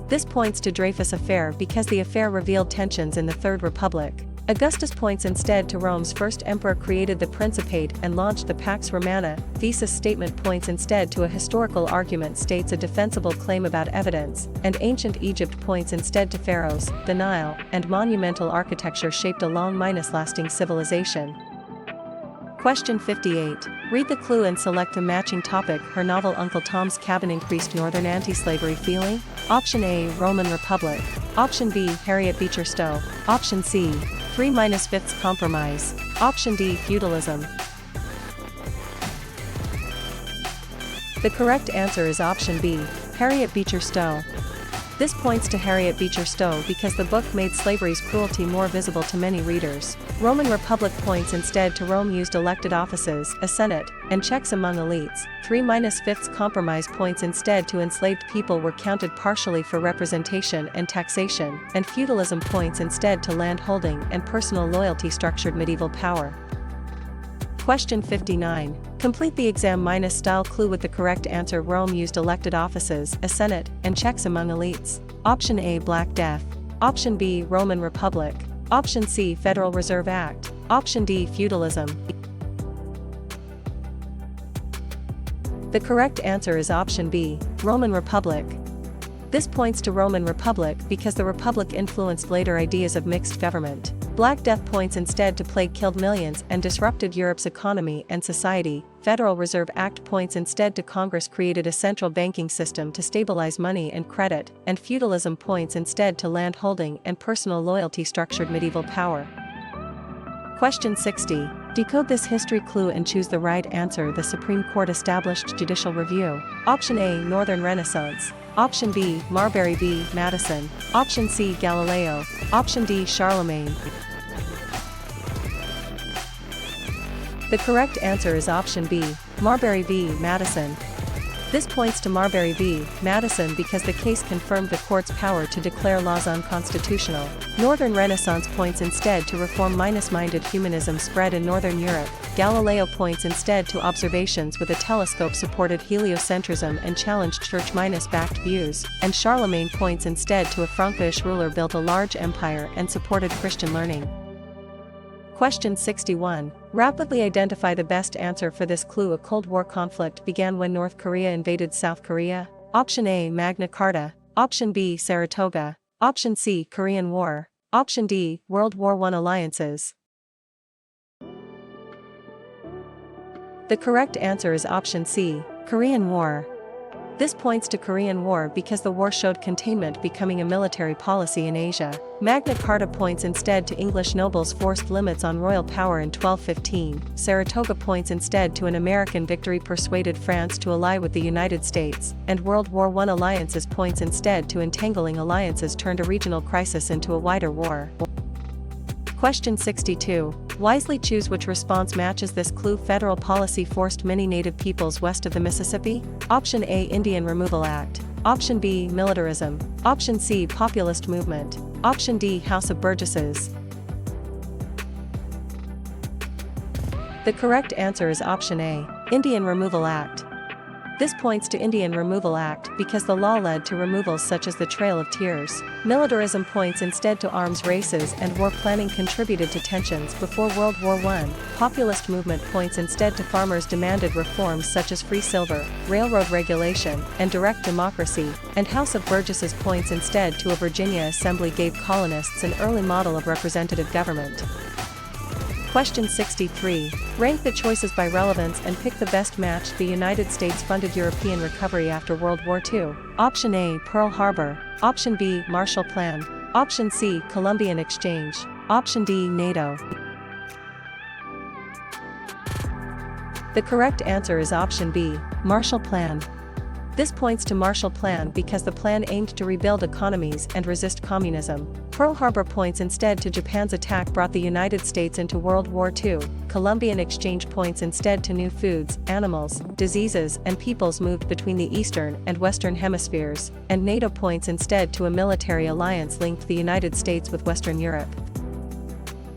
This points to Dreyfus Affair because the affair revealed tensions in the Third Republic. Augustus points instead to Rome's first emperor created the Principate and launched the Pax Romana. Thesis statement points instead to a historical argument states a defensible claim about evidence, and Ancient Egypt points instead to pharaohs, the Nile, and monumental architecture shaped a long minus lasting civilization. Question 58. Read the clue and select a matching topic. Her novel Uncle Tom's Cabin increased Northern anti-slavery feeling? Option A, Roman Republic. Option B, Harriet Beecher Stowe. Option C, 3-5 Compromise. Option D, feudalism. The correct answer is option B, Harriet Beecher Stowe. This points to Harriet Beecher Stowe because the book made slavery's cruelty more visible to many readers. Roman Republic points instead to Rome used elected offices, a senate, and checks among elites. 3-5 Compromise points instead to enslaved people were counted partially for representation and taxation, and feudalism points instead to land holding and personal loyalty structured medieval power. Question 59. Complete the exam style clue with the correct answer. Rome used elected offices, a senate, and checks among elites. Option A, Black Death. Option B, Roman Republic. Option C, Federal Reserve Act. Option D, feudalism. The correct answer is option B, Roman Republic. This points to Roman Republic because the Republic influenced later ideas of mixed government. Black Death points instead to plague killed millions and disrupted Europe's economy and society. Federal Reserve Act points instead to Congress created a central banking system to stabilize money and credit, and feudalism points instead to land holding and personal loyalty structured medieval power. Question 60. Decode this history clue and choose the right answer. The Supreme Court established judicial review. Option A, Northern Renaissance. Option B, Marbury v. Madison. Option C, Galileo. Option D, Charlemagne. The correct answer is option B, Marbury v. Madison. This points to Marbury v. Madison because the case confirmed the court's power to declare laws unconstitutional. Northern Renaissance points instead to reform-minded humanism spread in Northern Europe. Galileo points instead to observations with a telescope supported heliocentrism and challenged church-backed views. And Charlemagne points instead to a Frankish ruler built a large empire and supported Christian learning. Question 61. Rapidly identify the best answer for this clue. A Cold War conflict began when North Korea invaded South Korea. Option A, Magna Carta. Option B, Saratoga. Option C, Korean War. Option D, World War I alliances. The correct answer is option C, Korean War. This points to Korean War because the war showed containment becoming a military policy in Asia. Magna Carta points instead to English nobles' forced limits on royal power in 1215. Saratoga points instead to an American victory persuaded France to ally with the United States, and World War I alliances points instead to entangling alliances turned a regional crisis into a wider war. Question 62. Wisely choose which response matches this clue. Federal policy forced many native peoples west of the Mississippi. Option A, Indian Removal Act. Option B, militarism. Option C, populist movement. Option D, House of Burgesses. The correct answer is option A, Indian Removal Act. This points to Indian Removal Act because the law led to removals such as the Trail of Tears. Militarism points instead to arms races and war planning contributed to tensions before World War I. Populist movement points instead to farmers demanded reforms such as free silver, railroad regulation, and direct democracy, and House of Burgesses points instead to a Virginia assembly gave colonists an early model of representative government. Question 63. Rank the choices by relevance and pick the best match. The United States funded European recovery after World War II. Option A, Pearl Harbor. Option B, Marshall Plan. Option C, Columbian Exchange. Option D, NATO. The correct answer is option B, Marshall Plan. This points to Marshall Plan because the plan aimed to rebuild economies and resist communism. Pearl Harbor points instead to Japan's attack brought the United States into World War II. Columbian Exchange points instead to new foods, animals, diseases, and peoples moved between the Eastern and Western hemispheres. And NATO points instead to a military alliance linked the United States with Western Europe.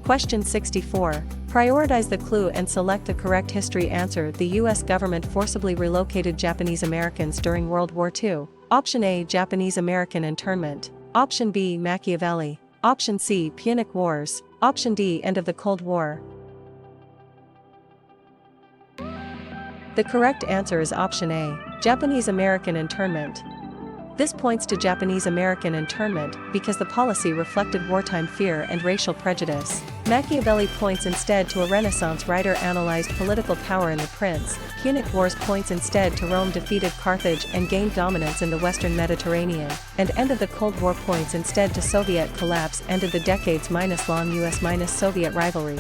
Question 64. Prioritize the clue and select the correct history answer. The U.S. government forcibly relocated Japanese Americans during World War II. Option A, Japanese American internment. Option B, Machiavelli. Option C, Punic Wars. Option D, end of the Cold War. The correct answer is option A, Japanese American internment. This points to Japanese American internment because the policy reflected wartime fear and racial prejudice. Machiavelli points instead to a Renaissance writer analyzed political power in The Prince. Punic Wars points instead to Rome defeated Carthage and gained dominance in the Western Mediterranean. And End of the Cold War points instead to Soviet collapse ended the decades-long US-Soviet rivalry.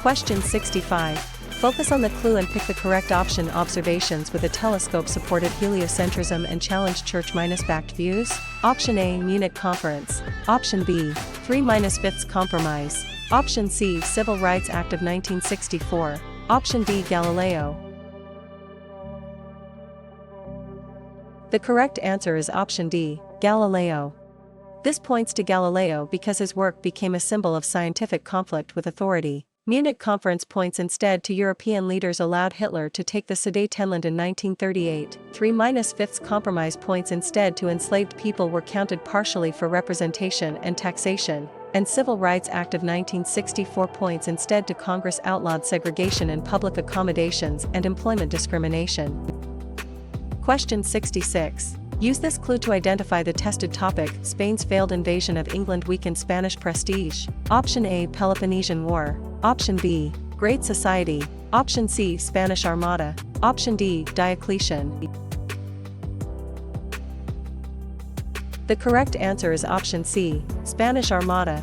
Question 65. Focus on the clue and pick the correct option. Observations with a telescope supported heliocentrism and challenged church-backed views. Option A, Munich Conference. Option B, 3-5 Compromise. Option C, Civil Rights Act of 1964. Option D, Galileo. The correct answer is option D, Galileo. This points to Galileo because his work became a symbol of scientific conflict with authority. Munich Conference points instead to European leaders allowed Hitler to take the Sudetenland in 1938. 3-5 Compromise points instead to enslaved people were counted partially for representation and taxation. And Civil Rights Act of 1964 points instead to Congress outlawed segregation in public accommodations and employment discrimination. Question 66. Use this clue to identify the tested topic. Spain's failed invasion of England weakened Spanish prestige. Option A, Peloponnesian War. Option B, Great Society. Option C, Spanish Armada. Option D, Diocletian. The correct answer is option C, Spanish Armada.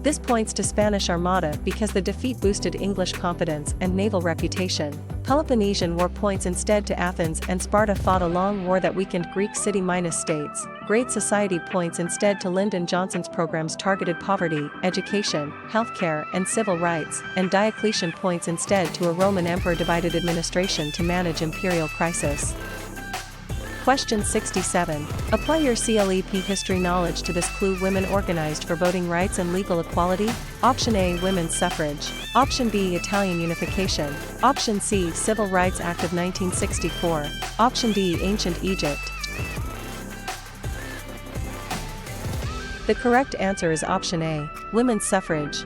This points to Spanish Armada because the defeat boosted English confidence and naval reputation. Peloponnesian War points instead to Athens and Sparta fought a long war that weakened Greek city-states. Great Society points instead to Lyndon Johnson's programs targeted poverty, education, healthcare, and civil rights, and Diocletian points instead to a Roman emperor divided administration to manage imperial crisis. Question 67. Apply your CLEP history knowledge to this clue. Women organized for voting rights and legal equality. Option A, women's suffrage. Option B, Italian unification. Option C, Civil Rights Act of 1964. Option D, ancient Egypt. The correct answer is option A, women's suffrage.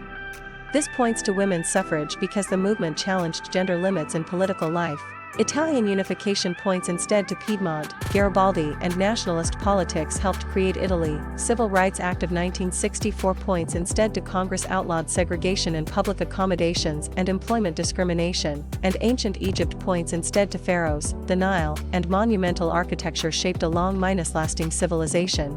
This points to women's suffrage because the movement challenged gender limits in political life. Italian unification points instead to Piedmont, Garibaldi, and nationalist politics helped create Italy. Civil Rights Act of 1964 points instead to Congress outlawed segregation in public accommodations and employment discrimination, and ancient Egypt points instead to pharaohs, the Nile, and monumental architecture shaped a long-lasting civilization.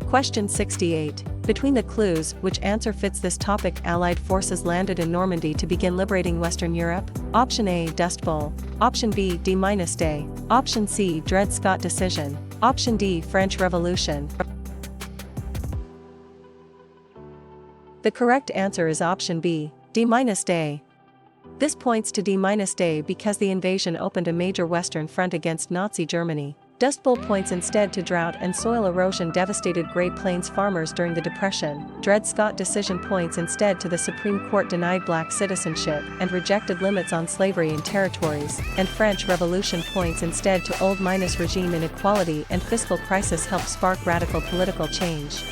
Question 68. Between the clues, which answer fits this topic? Allied forces landed in Normandy to begin liberating Western Europe. Option A, Dust Bowl. Option B, D-Day. Option C, Dred Scott Decision. Option D, French Revolution. The correct answer is option B, D-Day. This points to D-Day because the invasion opened a major Western front against Nazi Germany. Dust Bowl points instead to drought and soil erosion devastated Great Plains farmers during the Depression. Dred Scott Decision points instead to the Supreme Court denied black citizenship and rejected limits on slavery in territories, and French Revolution points instead to old regime inequality and fiscal crisis helped spark radical political change.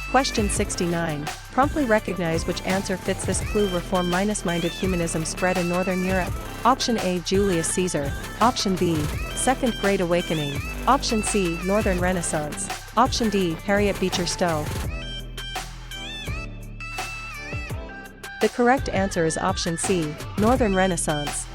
Question 69. Promptly recognize which answer fits this clue. Reform-minded humanism spread in Northern Europe. Option A, Julius Caesar. Option B, Second Great Awakening. Option C, Northern Renaissance. Option D, Harriet Beecher Stowe. The correct answer is option C, Northern Renaissance.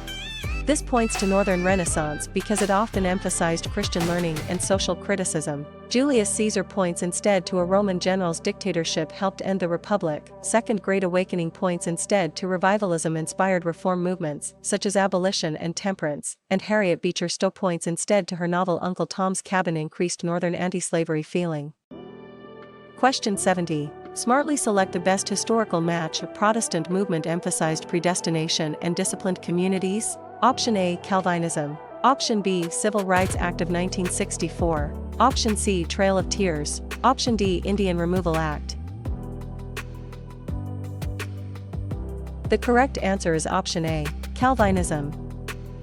This points to Northern Renaissance because it often emphasized Christian learning and social criticism. Julius Caesar points instead to a Roman general's dictatorship helped end the Republic. Second Great Awakening points instead to revivalism-inspired reform movements, such as abolition and temperance, and Harriet Beecher Stowe points instead to her novel Uncle Tom's Cabin increased Northern anti-slavery feeling. Question 70. Smartly select the best historical match. A Protestant movement emphasized predestination and disciplined communities. Option A, Calvinism. Option B, Civil Rights Act of 1964. Option C, Trail of Tears. Option D, Indian Removal Act. The correct answer is option A, Calvinism.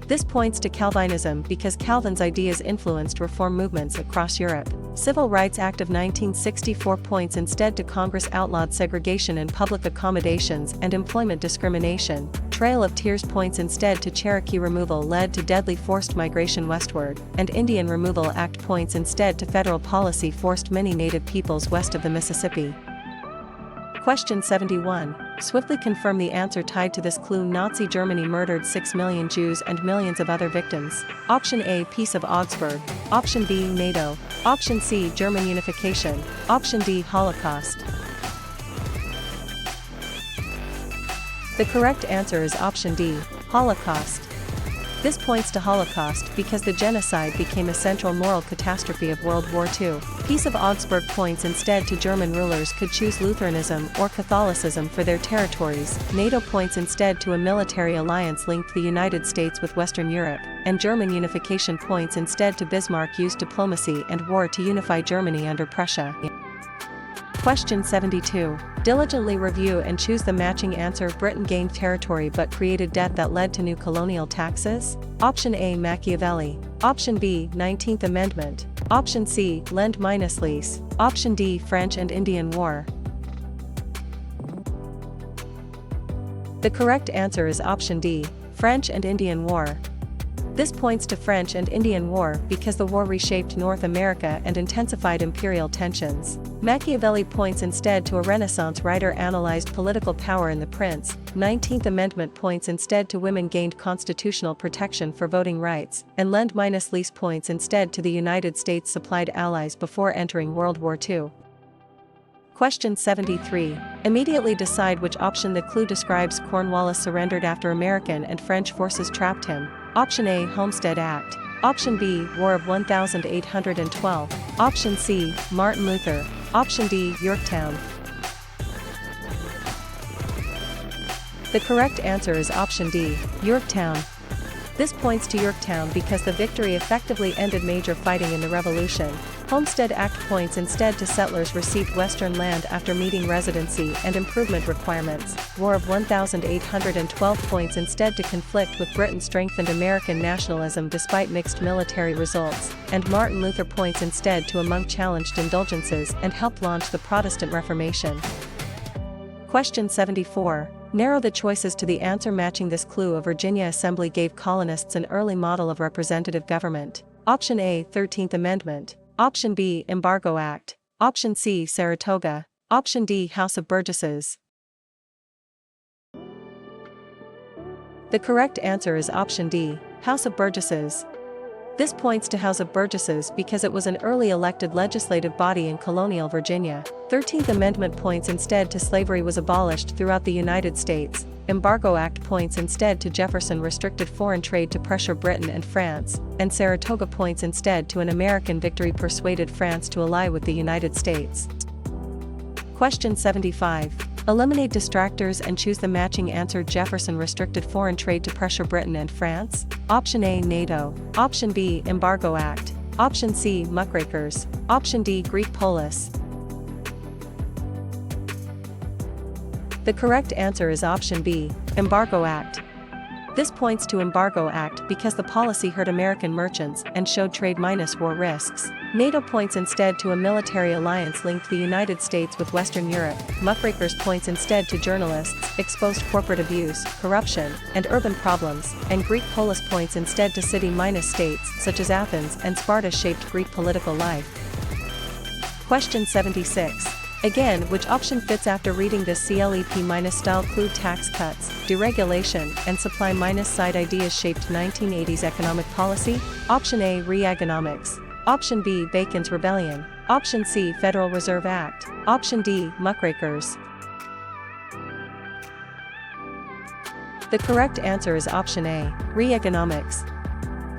This points to Calvinism because Calvin's ideas influenced reform movements across Europe. Civil Rights Act of 1964 points instead to Congress outlawed segregation in public accommodations and employment discrimination. Trail of Tears points instead to Cherokee removal led to deadly forced migration westward, and Indian Removal Act points instead to federal policy forced many native peoples west of the Mississippi. Question 71. Swiftly confirm the answer tied to this clue. Nazi Germany murdered 6 million Jews and millions of other victims. Option A, Peace of Augsburg. Option B, NATO. Option C, German unification. Option D, Holocaust. The correct answer is option D, Holocaust. This points to Holocaust because the genocide became a central moral catastrophe of World War II. Peace of Augsburg points instead to German rulers could choose Lutheranism or Catholicism for their territories. NATO points instead to a military alliance linked the United States with Western Europe, and German unification points instead to Bismarck used diplomacy and war to unify Germany under Prussia. Question 72. Diligently review and choose the matching answer. Britain gained territory but created debt that led to new colonial taxes. Option A, Machiavelli. Option B, 19th Amendment. Option C, Lend minus lease. Option D, French and Indian War. The correct answer is option D, French and Indian War. This points to French and Indian War because the war reshaped North America and intensified imperial tensions. Machiavelli points instead to a Renaissance writer analyzed political power in The Prince. 19th Amendment points instead to women gained constitutional protection for voting rights, and Lend minus lease points instead to the United States supplied allies before entering World War II. Question 73. Immediately decide which option. The clue describes Cornwallis surrendered after American and French forces trapped him. Option A, Homestead Act. Option B, War of 1812. Option C, Martin Luther. Option D, Yorktown. The correct answer is option D, Yorktown. This points to Yorktown because the victory effectively ended major fighting in the Revolution. Homestead Act points instead to settlers received Western land after meeting residency and improvement requirements. War of 1812 points instead to conflict with Britain strengthened American nationalism despite mixed military results, and Martin Luther points instead to a monk challenged indulgences and helped launch the Protestant Reformation. Question 74. Narrow the choices to the answer matching this clue. A Virginia Assembly gave colonists an early model of representative government. Option A, 13th Amendment. Option B, Embargo Act. Option C, Saratoga. Option D, House of Burgesses. The correct answer is option D, House of Burgesses. This points to House of Burgesses because it was an early elected legislative body in colonial Virginia. 13th Amendment points instead to slavery was abolished throughout the United States. Embargo Act points instead to Jefferson restricted foreign trade to pressure Britain and France, and Saratoga points instead to an American victory persuaded France to ally with the United States. Question 75. Eliminate distractors and choose the matching answer. Jefferson restricted foreign trade to pressure Britain and France. Option A, NATO. Option B, Embargo Act. Option C, muckrakers. Option D, Greek polis. The correct answer is option B, Embargo Act. This points to Embargo Act because the policy hurt American merchants and showed trade minus war risks. NATO points instead to a military alliance linked the United States with Western Europe. Muckrakers points instead to journalists, exposed corporate abuse, corruption, and urban problems, and Greek polis points instead to city minus states such as Athens and Sparta shaped Greek political life. Question 76. Again, which option fits after reading this CLEP- style clue? Tax cuts, deregulation, and supply minus side ideas shaped 1980s economic policy? Option A, Reaganomics. Option B, Bacon's Rebellion. Option C, Federal Reserve Act. Option D, muckrakers. The correct answer is option A, Reaganomics.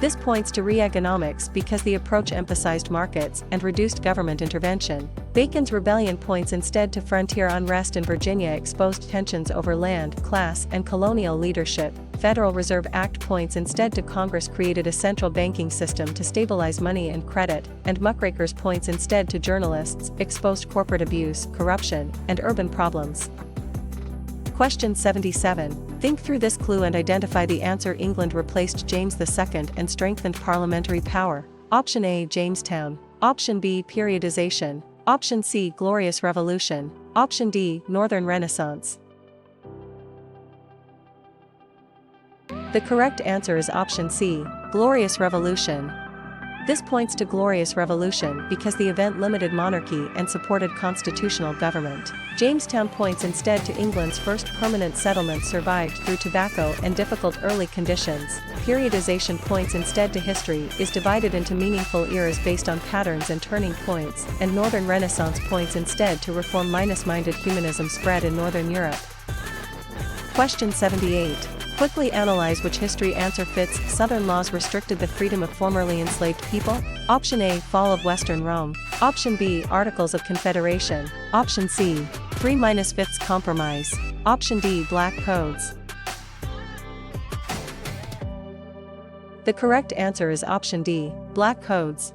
This points to Reaganomics because the approach emphasized markets and reduced government intervention. Bacon's Rebellion points instead to frontier unrest in Virginia exposed tensions over land, class, and colonial leadership. Federal Reserve Act points instead to Congress created a central banking system to stabilize money and credit, and muckrakers points instead to journalists, exposed corporate abuse, corruption, and urban problems. Question 77. Think through this clue and identify the answer. England replaced James II and strengthened parliamentary power. Option A, Jamestown. Option B. Periodization. Option C. Glorious Revolution. Option D. Northern Renaissance. The correct answer is option C. Glorious Revolution. This points to Glorious Revolution because the event limited monarchy and supported constitutional government. Jamestown points instead to England's first permanent settlement survived through tobacco and difficult early conditions. Periodization points instead to history is divided into meaningful eras based on patterns and turning points, and Northern Renaissance points instead to reform-minded humanism spread in Northern Europe. Question 78. Quickly analyze which history answer fits. Southern laws restricted the freedom of formerly enslaved people. Option A. Fall of Western Rome. Option B. Articles of Confederation. Option C. 3-5 Compromise. Option D. Black Codes. The correct answer is option D. Black Codes.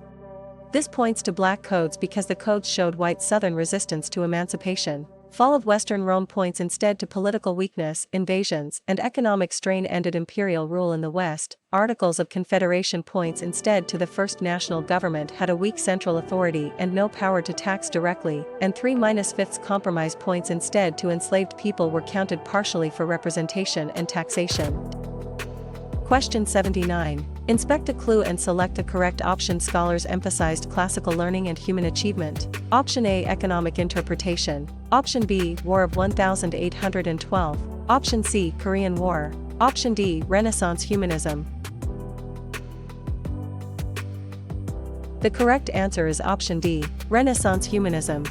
This points to Black Codes because the codes showed white Southern resistance to emancipation. Fall of Western Rome points instead to political weakness, invasions, and economic strain ended imperial rule in the West. Articles of Confederation points instead to the first national government had a weak central authority and no power to tax directly, and 3-5 Compromise points instead to enslaved people were counted partially for representation and taxation. Question 79. Inspect a clue and select the correct option. Scholars emphasized classical learning and human achievement. Option A. Economic interpretation. Option B. War of 1812. Option C. Korean War. Option D. Renaissance humanism. The correct answer is option D. Renaissance humanism.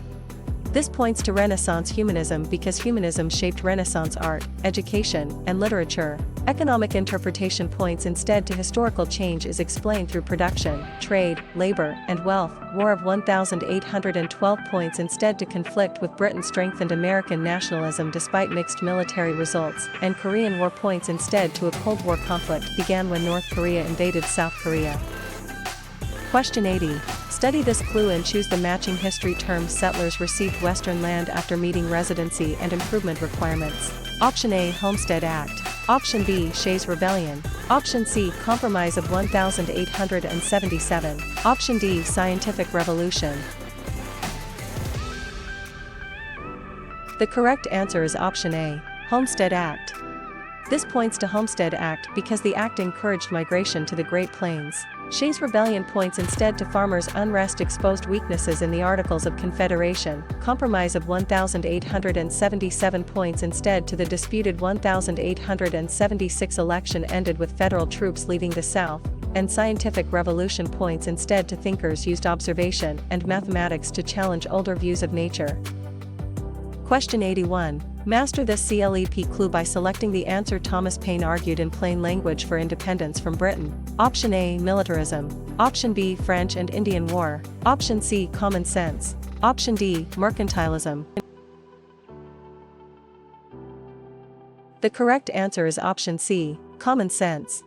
This points to Renaissance humanism because humanism shaped Renaissance art, education, and literature. Economic interpretation points instead to historical change is explained through production, trade, labor, and wealth. War of 1812 points instead to conflict with Britain strengthened American nationalism despite mixed military results, and Korean War points instead to a Cold War conflict began when North Korea invaded South Korea. Question 80. Study this clue and choose the matching history term. Settlers received Western land after meeting residency and improvement requirements. Option A. Homestead Act. Option B. Shays Rebellion. Option C. Compromise of 1877. Option D. Scientific Revolution. The correct answer is option A. Homestead Act. This points to Homestead Act because the act encouraged migration to the Great Plains. Shays Rebellion points instead to farmers' unrest exposed weaknesses in the Articles of Confederation. Compromise of 1877 points instead to the disputed 1876 election ended with federal troops leaving the South, and Scientific Revolution points instead to thinkers used observation and mathematics to challenge older views of nature. Question 81. Master this CLEP clue by selecting the answer. Thomas Paine argued in plain language for independence from Britain. Option A. Militarism. Option B. French and Indian War. Option C. Common sense. Option D. Mercantilism. The correct answer is option C. Common sense.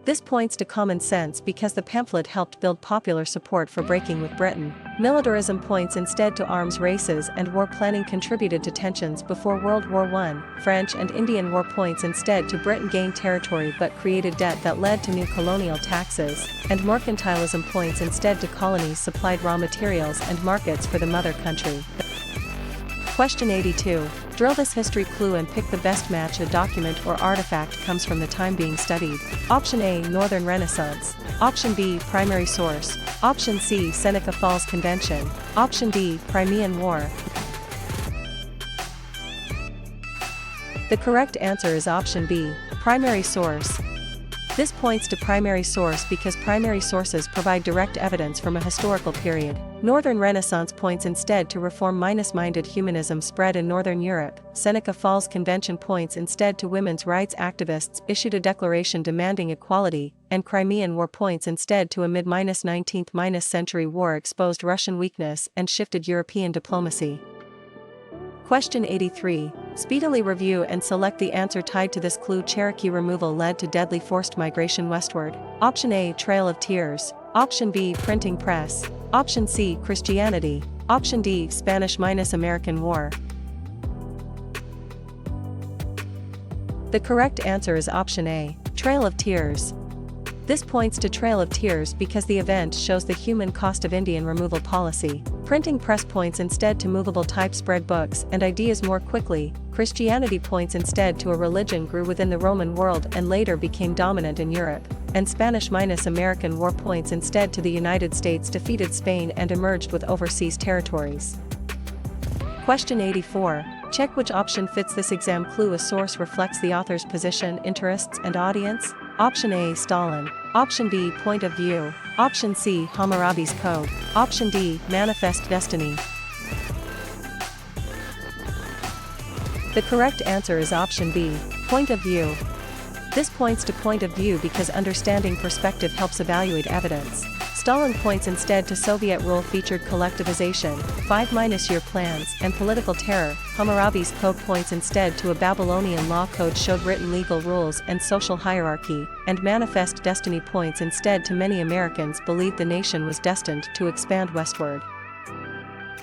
This points to common sense because the pamphlet helped build popular support for breaking with Britain. Militarism points instead to arms races and war planning contributed to tensions before World War I. French and Indian War points instead to Britain gained territory but created debt that led to new colonial taxes, and mercantilism points instead to colonies supplied raw materials and markets for the mother country. Question 82. Drill this history clue and pick the best match. A document or artifact comes from the time being studied. Option A. Northern Renaissance. Option B. Primary source. Option C. Seneca Falls Convention. Option D. Crimean War. The correct answer is option B. Primary source. This points to primary source because primary sources provide direct evidence from a historical period. Northern Renaissance points instead to reform-minded humanism spread in Northern Europe. Seneca Falls Convention points instead to women's rights activists issued a declaration demanding equality, and Crimean War points instead to a mid-19th century war exposed Russian weakness and shifted European diplomacy. Question 83. Speedily review and select the answer tied to this clue. Cherokee removal led to deadly forced migration westward. Option A. Trail of Tears. Option B. Printing press. Option C. Christianity. Option D. Spanish-American War. The correct answer is option A. Trail of Tears. This points to Trail of Tears because the event shows the human cost of Indian removal policy. Printing press points instead to movable type spread books and ideas more quickly. Christianity points instead to a religion grew within the Roman world and later became dominant in Europe. And Spanish-American War points instead to the United States defeated Spain and emerged with overseas territories. Question 84. Check which option fits this exam clue. A source reflects the author's position, interests, and audience. Option A, Stalin. Option B, point of view. Option C, Hammurabi's Code. Option D, Manifest Destiny. The correct answer is option B, point of view. This points to point of view because understanding perspective helps evaluate evidence. Stalin points instead to Soviet rule featured collectivization, 5-year plans, and political terror. Hammurabi's Code points instead to a Babylonian law code showed written legal rules and social hierarchy, and Manifest Destiny points instead to many Americans believed the nation was destined to expand westward.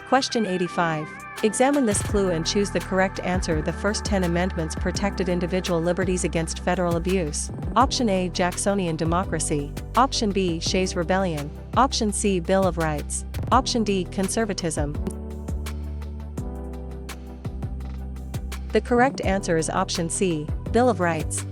Question 85. Examine this clue and choose the correct answer. The first 10 amendments protected individual liberties against federal abuse. Option A, Jacksonian democracy. Option B, Shays Rebellion. Option C, Bill of Rights. Option D, conservatism. The correct answer is option C, Bill of Rights.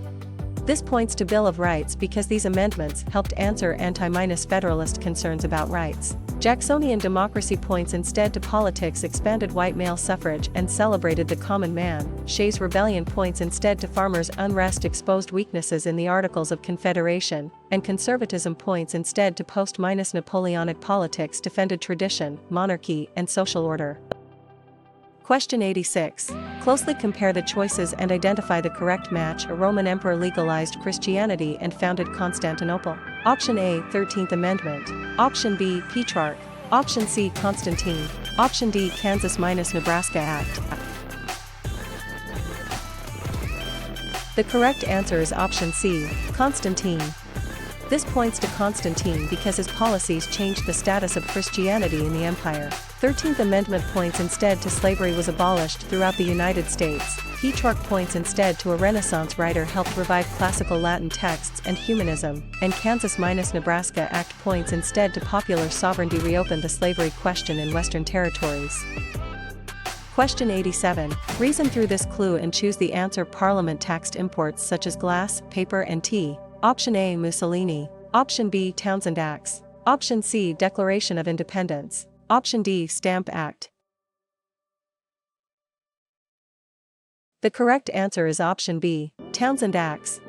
This points to Bill of Rights because these amendments helped answer anti-Federalist concerns about rights. Jacksonian democracy points instead to politics, expanded white male suffrage, and celebrated the common man. Shays Rebellion points instead to farmers' unrest, exposed weaknesses in the Articles of Confederation, and conservatism points instead to post-Napoleonic politics, defended tradition, monarchy, and social order. Question 86. Closely compare the choices and identify the correct match. A Roman emperor legalized Christianity and founded Constantinople. Option A, 13th Amendment. Option B, Petrarch. Option C, Constantine. Option D, Kansas-Nebraska Act. The correct answer is option C, Constantine. This points to Constantine because his policies changed the status of Christianity in the empire. 13th Amendment points instead to slavery was abolished throughout the United States. Petrarch points instead to a Renaissance writer helped revive classical Latin texts and humanism, and Kansas-Nebraska Act points instead to popular sovereignty reopened the slavery question in Western territories. Question 87. Reason through this clue and choose the answer. Parliament taxed imports such as glass, paper, and tea. Option A, Mussolini. Option B, Townshend Acts. Option C, Declaration of Independence. Option D, Stamp Act. The correct answer is option B, Townshend Acts.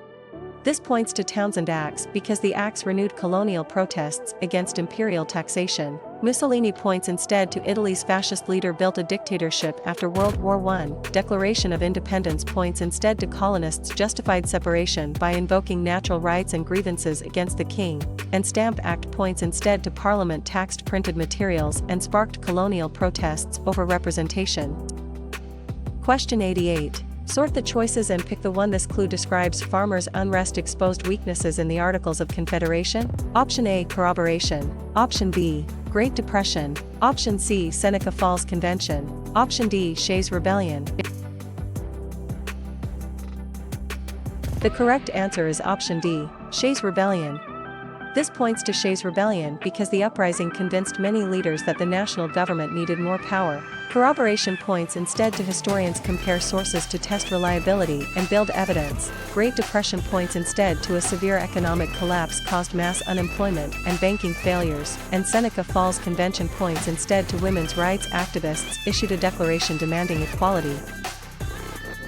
This points to Townshend Acts because the acts renewed colonial protests against imperial taxation. Mussolini points instead to Italy's fascist leader built a dictatorship after World War I. Declaration of Independence points instead to colonists justified separation by invoking natural rights and grievances against the king, and Stamp Act points instead to Parliament taxed printed materials and sparked colonial protests over representation. Question 88. Sort the choices and pick the one. This clue describes farmers' unrest, exposed weaknesses in the Articles of Confederation. Option A, corroboration. Option B, Great Depression. Option C, Seneca Falls Convention. Option D, Shays Rebellion. The correct answer is option D, Shays Rebellion. This points to Shays Rebellion because the uprising convinced many leaders that the national government needed more power. Corroboration points instead to historians compare sources to test reliability and build evidence. Great Depression points instead to a severe economic collapse caused mass unemployment and banking failures, and Seneca Falls Convention points instead to women's rights activists issued a declaration demanding equality.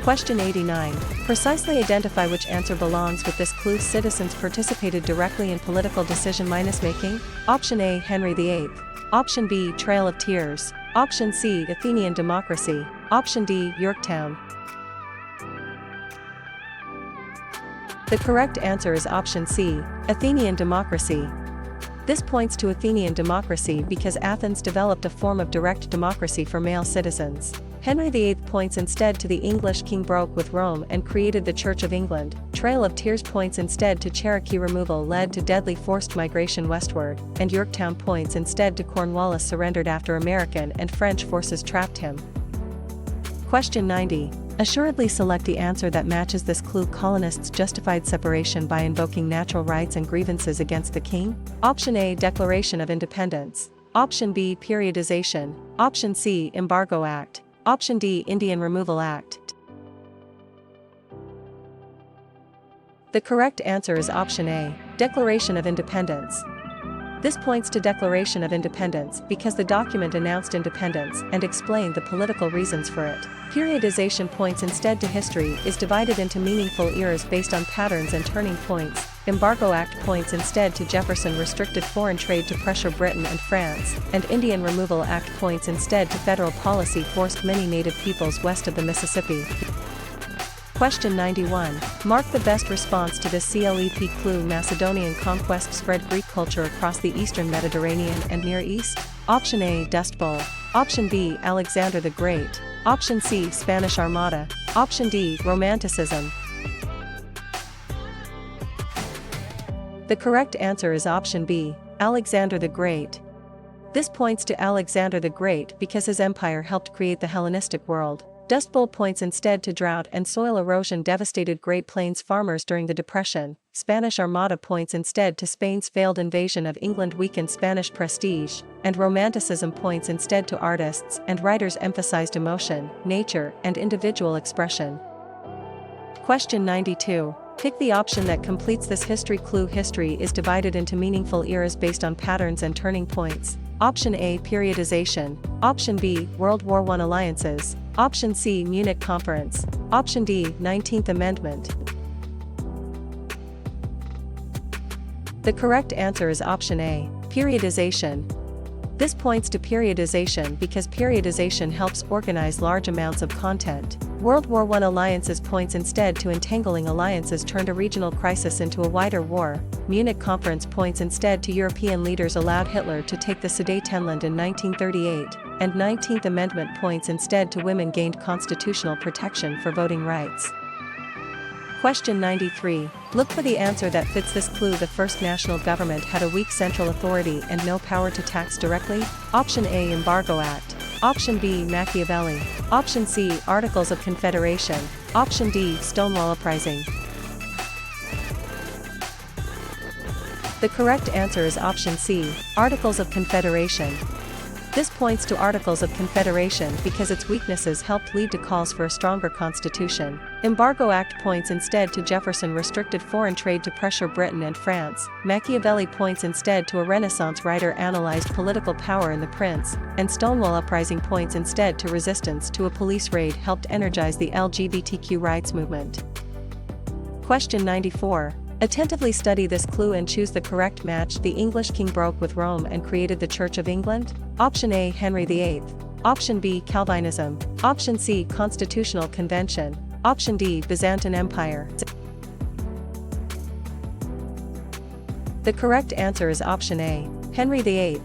Question 89. Precisely identify which answer belongs with this clue. Citizens participated directly in political decision-making. Option A, Henry VIII. Option B, Trail of Tears. Option C, Athenian democracy. Option D, Yorktown. The correct answer is option C, Athenian democracy. This points to Athenian democracy because Athens developed a form of direct democracy for male citizens. Henry VIII points instead to the English king broke with Rome and created the Church of England. Trail of Tears points instead to Cherokee removal led to deadly forced migration westward, and Yorktown points instead to Cornwallis surrendered after American and French forces trapped him. Question 90. Assuredly select the answer that matches this clue. Colonists justified separation by invoking natural rights and grievances against the king. Option A, Declaration of Independence. Option B, Periodization. Option C, Embargo Act. Option D, Indian Removal Act. The correct answer is option A, Declaration of Independence. This points to Declaration of Independence because the document announced independence and explained the political reasons for it. Periodization points instead to history is divided into meaningful eras based on patterns and turning points. Embargo Act points instead to Jefferson restricted foreign trade to pressure Britain and France, and Indian Removal Act points instead to federal policy forced many native peoples west of the Mississippi. Question 91. Mark the best response to this CLEP clue. Macedonian conquest spread Greek culture across the eastern Mediterranean and Near East. Option A, Dust Bowl. Option B, Alexander the Great. Option C, Spanish Armada. Option D, Romanticism. The correct answer is option B, Alexander the Great. This points to Alexander the Great because his empire helped create the Hellenistic world. Dust Bowl points instead to drought and soil erosion devastated Great Plains farmers during the Depression. Spanish Armada points instead to Spain's failed invasion of England weakened Spanish prestige, and Romanticism points instead to artists and writers emphasized emotion, nature, and individual expression. Question 92. Pick the option that completes this history clue. History is divided into meaningful eras based on patterns and turning points. Option A, Periodization. Option B, World War I alliances. Option C, Munich Conference. Option D, 19th Amendment. The correct answer is option A, Periodization. This points to periodization because periodization helps organize large amounts of content. World War I alliances points instead to entangling alliances turned a regional crisis into a wider war. Munich Conference points instead to European leaders allowed Hitler to take the Sudetenland in 1938, and 19th Amendment points instead to women gained constitutional protection for voting rights. Question 93. Look for the answer that fits this clue. The first national government had a weak central authority and no power to tax directly. Option A, Embargo Act. Option B, Machiavelli. Option C, Articles of Confederation. Option D, Stonewall Uprising. The correct answer is option C, Articles of Confederation. This points to Articles of Confederation because its weaknesses helped lead to calls for a stronger constitution. Embargo Act points instead to Jefferson restricted foreign trade to pressure Britain and France. Machiavelli points instead to a Renaissance writer analyzed political power in The Prince, and Stonewall Uprising points instead to resistance to a police raid helped energize the LGBTQ rights movement. Question 94. Attentively study this clue and choose the correct match. The English king broke with Rome and created the Church of England. Option A, Henry VIII. Option B, Calvinism. Option C, Constitutional Convention. Option D, Byzantine Empire. The correct answer is option A, Henry VIII.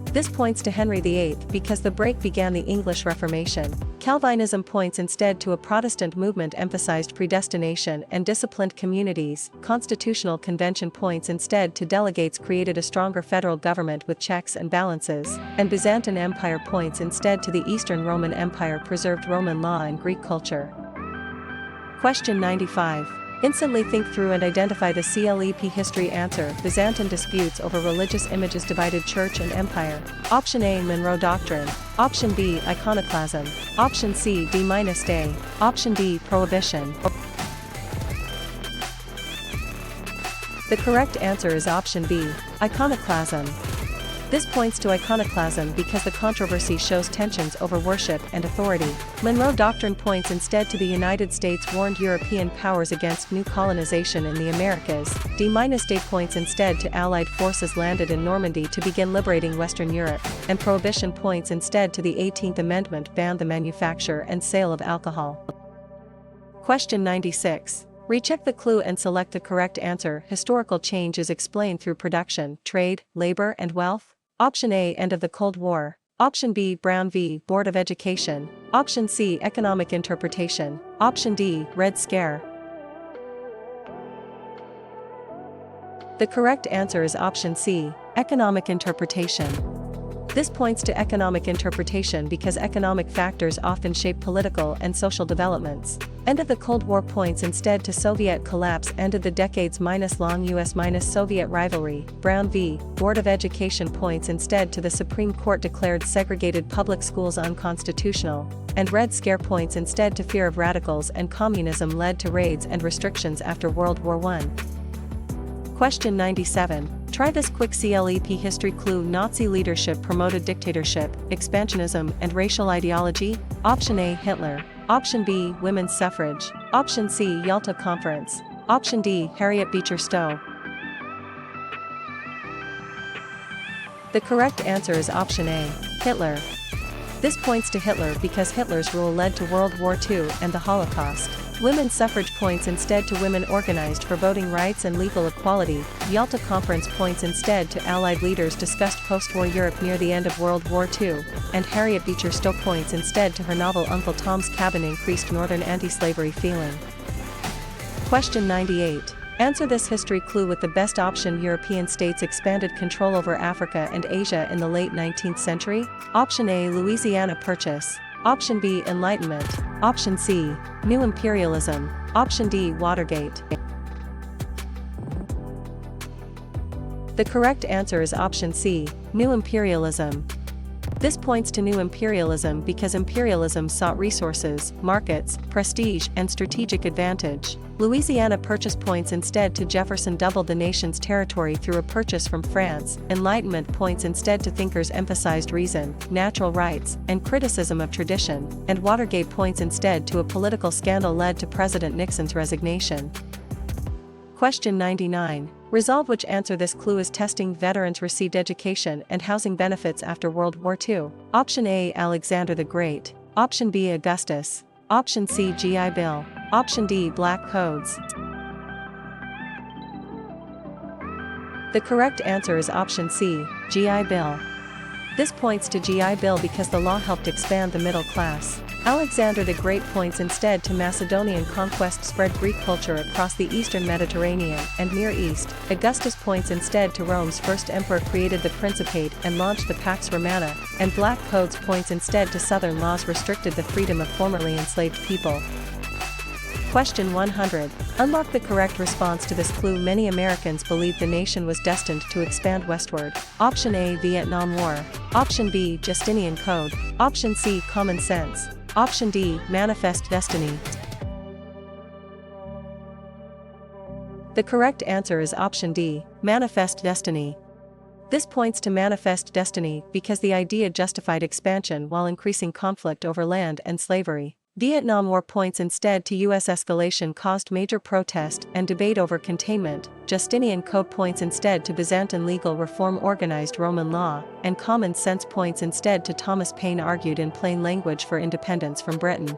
This points to Henry VIII because the break began the English Reformation. Calvinism points instead to a Protestant movement emphasized predestination and disciplined communities. Constitutional Convention points instead to delegates created a stronger federal government with checks and balances, and Byzantine Empire points instead to the Eastern Roman Empire preserved Roman law and Greek culture. Question 95. Instantly think through and identify the CLEP history answer. Byzantine disputes over religious images divided church and empire. Option A, Monroe Doctrine. Option B, Iconoclasm. Option C, D-Day. Option D, Prohibition. The correct answer is option B, Iconoclasm. This points to iconoclasm because the controversy shows tensions over worship and authority. Monroe Doctrine points instead to the United States warned European powers against new colonization in the Americas. D-Day points instead to Allied forces landed in Normandy to begin liberating Western Europe, and Prohibition points instead to the 18th Amendment banned the manufacture and sale of alcohol. Question 96. Recheck the clue and select the correct answer. Historical change is explained through production, trade, labor, and wealth. Option A, End of the Cold War. Option B, Brown v. Board of Education. Option C, Economic Interpretation. Option D, Red Scare. The correct answer is option C, Economic Interpretation. This points to economic interpretation because economic factors often shape political and social developments. End of the Cold War points instead to Soviet collapse. Ended the decades-long US-Soviet rivalry. Brown v. Board of Education points instead to the Supreme Court declared segregated public schools unconstitutional, and Red Scare points instead to fear of radicals and communism led to raids and restrictions after World War I. Question 97. Try this quick CLEP history clue. Nazi leadership promoted dictatorship, expansionism, and racial ideology. Option A, Hitler. Option B, women's suffrage. Option C, Yalta Conference. Option D, Harriet Beecher Stowe. The correct answer is option A, Hitler. This points to Hitler because Hitler's rule led to World War II and the Holocaust. Women's suffrage points instead to women organized for voting rights and legal equality. Yalta Conference points instead to Allied leaders discussed post-war Europe near the end of World War II, and Harriet Beecher Stowe points instead to her novel Uncle Tom's Cabin increased northern anti-slavery feeling. Question 98. Answer this history clue with the best option. European states expanded control over Africa and Asia in the late 19th century. Option A, Louisiana Purchase. Option B, Enlightenment. Option C, New Imperialism. Option D, Watergate. The correct answer is option C, New Imperialism. This points to new imperialism because imperialism sought resources, markets, prestige, and strategic advantage. Louisiana Purchase points instead to Jefferson doubled the nation's territory through a purchase from France. Enlightenment points instead to thinkers emphasized reason, natural rights, and criticism of tradition, and Watergate points instead to a political scandal led to President Nixon's resignation. Question 99. Resolve which answer this clue is testing. Veterans received education and housing benefits after World War II. Option A, Alexander the Great. Option B, Augustus. Option C, GI Bill. Option D, Black Codes. The correct answer is option C, GI Bill. This points to GI Bill because the law helped expand the middle class. Alexander the Great points instead to Macedonian conquest spread Greek culture across the eastern Mediterranean and Near East. Augustus points instead to Rome's first emperor created the Principate and launched the Pax Romana, and Black Codes points instead to southern laws restricted the freedom of formerly enslaved people. Question 100. Unlock the correct response to this clue. Many Americans believed the nation was destined to expand westward. Option A, Vietnam War. Option B, Justinian Code. Option C, Common Sense. Option D, Manifest Destiny. The correct answer is option D, Manifest Destiny. This points to manifest destiny because the idea justified expansion while increasing conflict over land and slavery. Vietnam War points instead to U.S. escalation caused major protest and debate over containment. Justinian Code points instead to Byzantine legal reform organized Roman law, and Common Sense points instead to Thomas Paine argued in plain language for independence from Britain.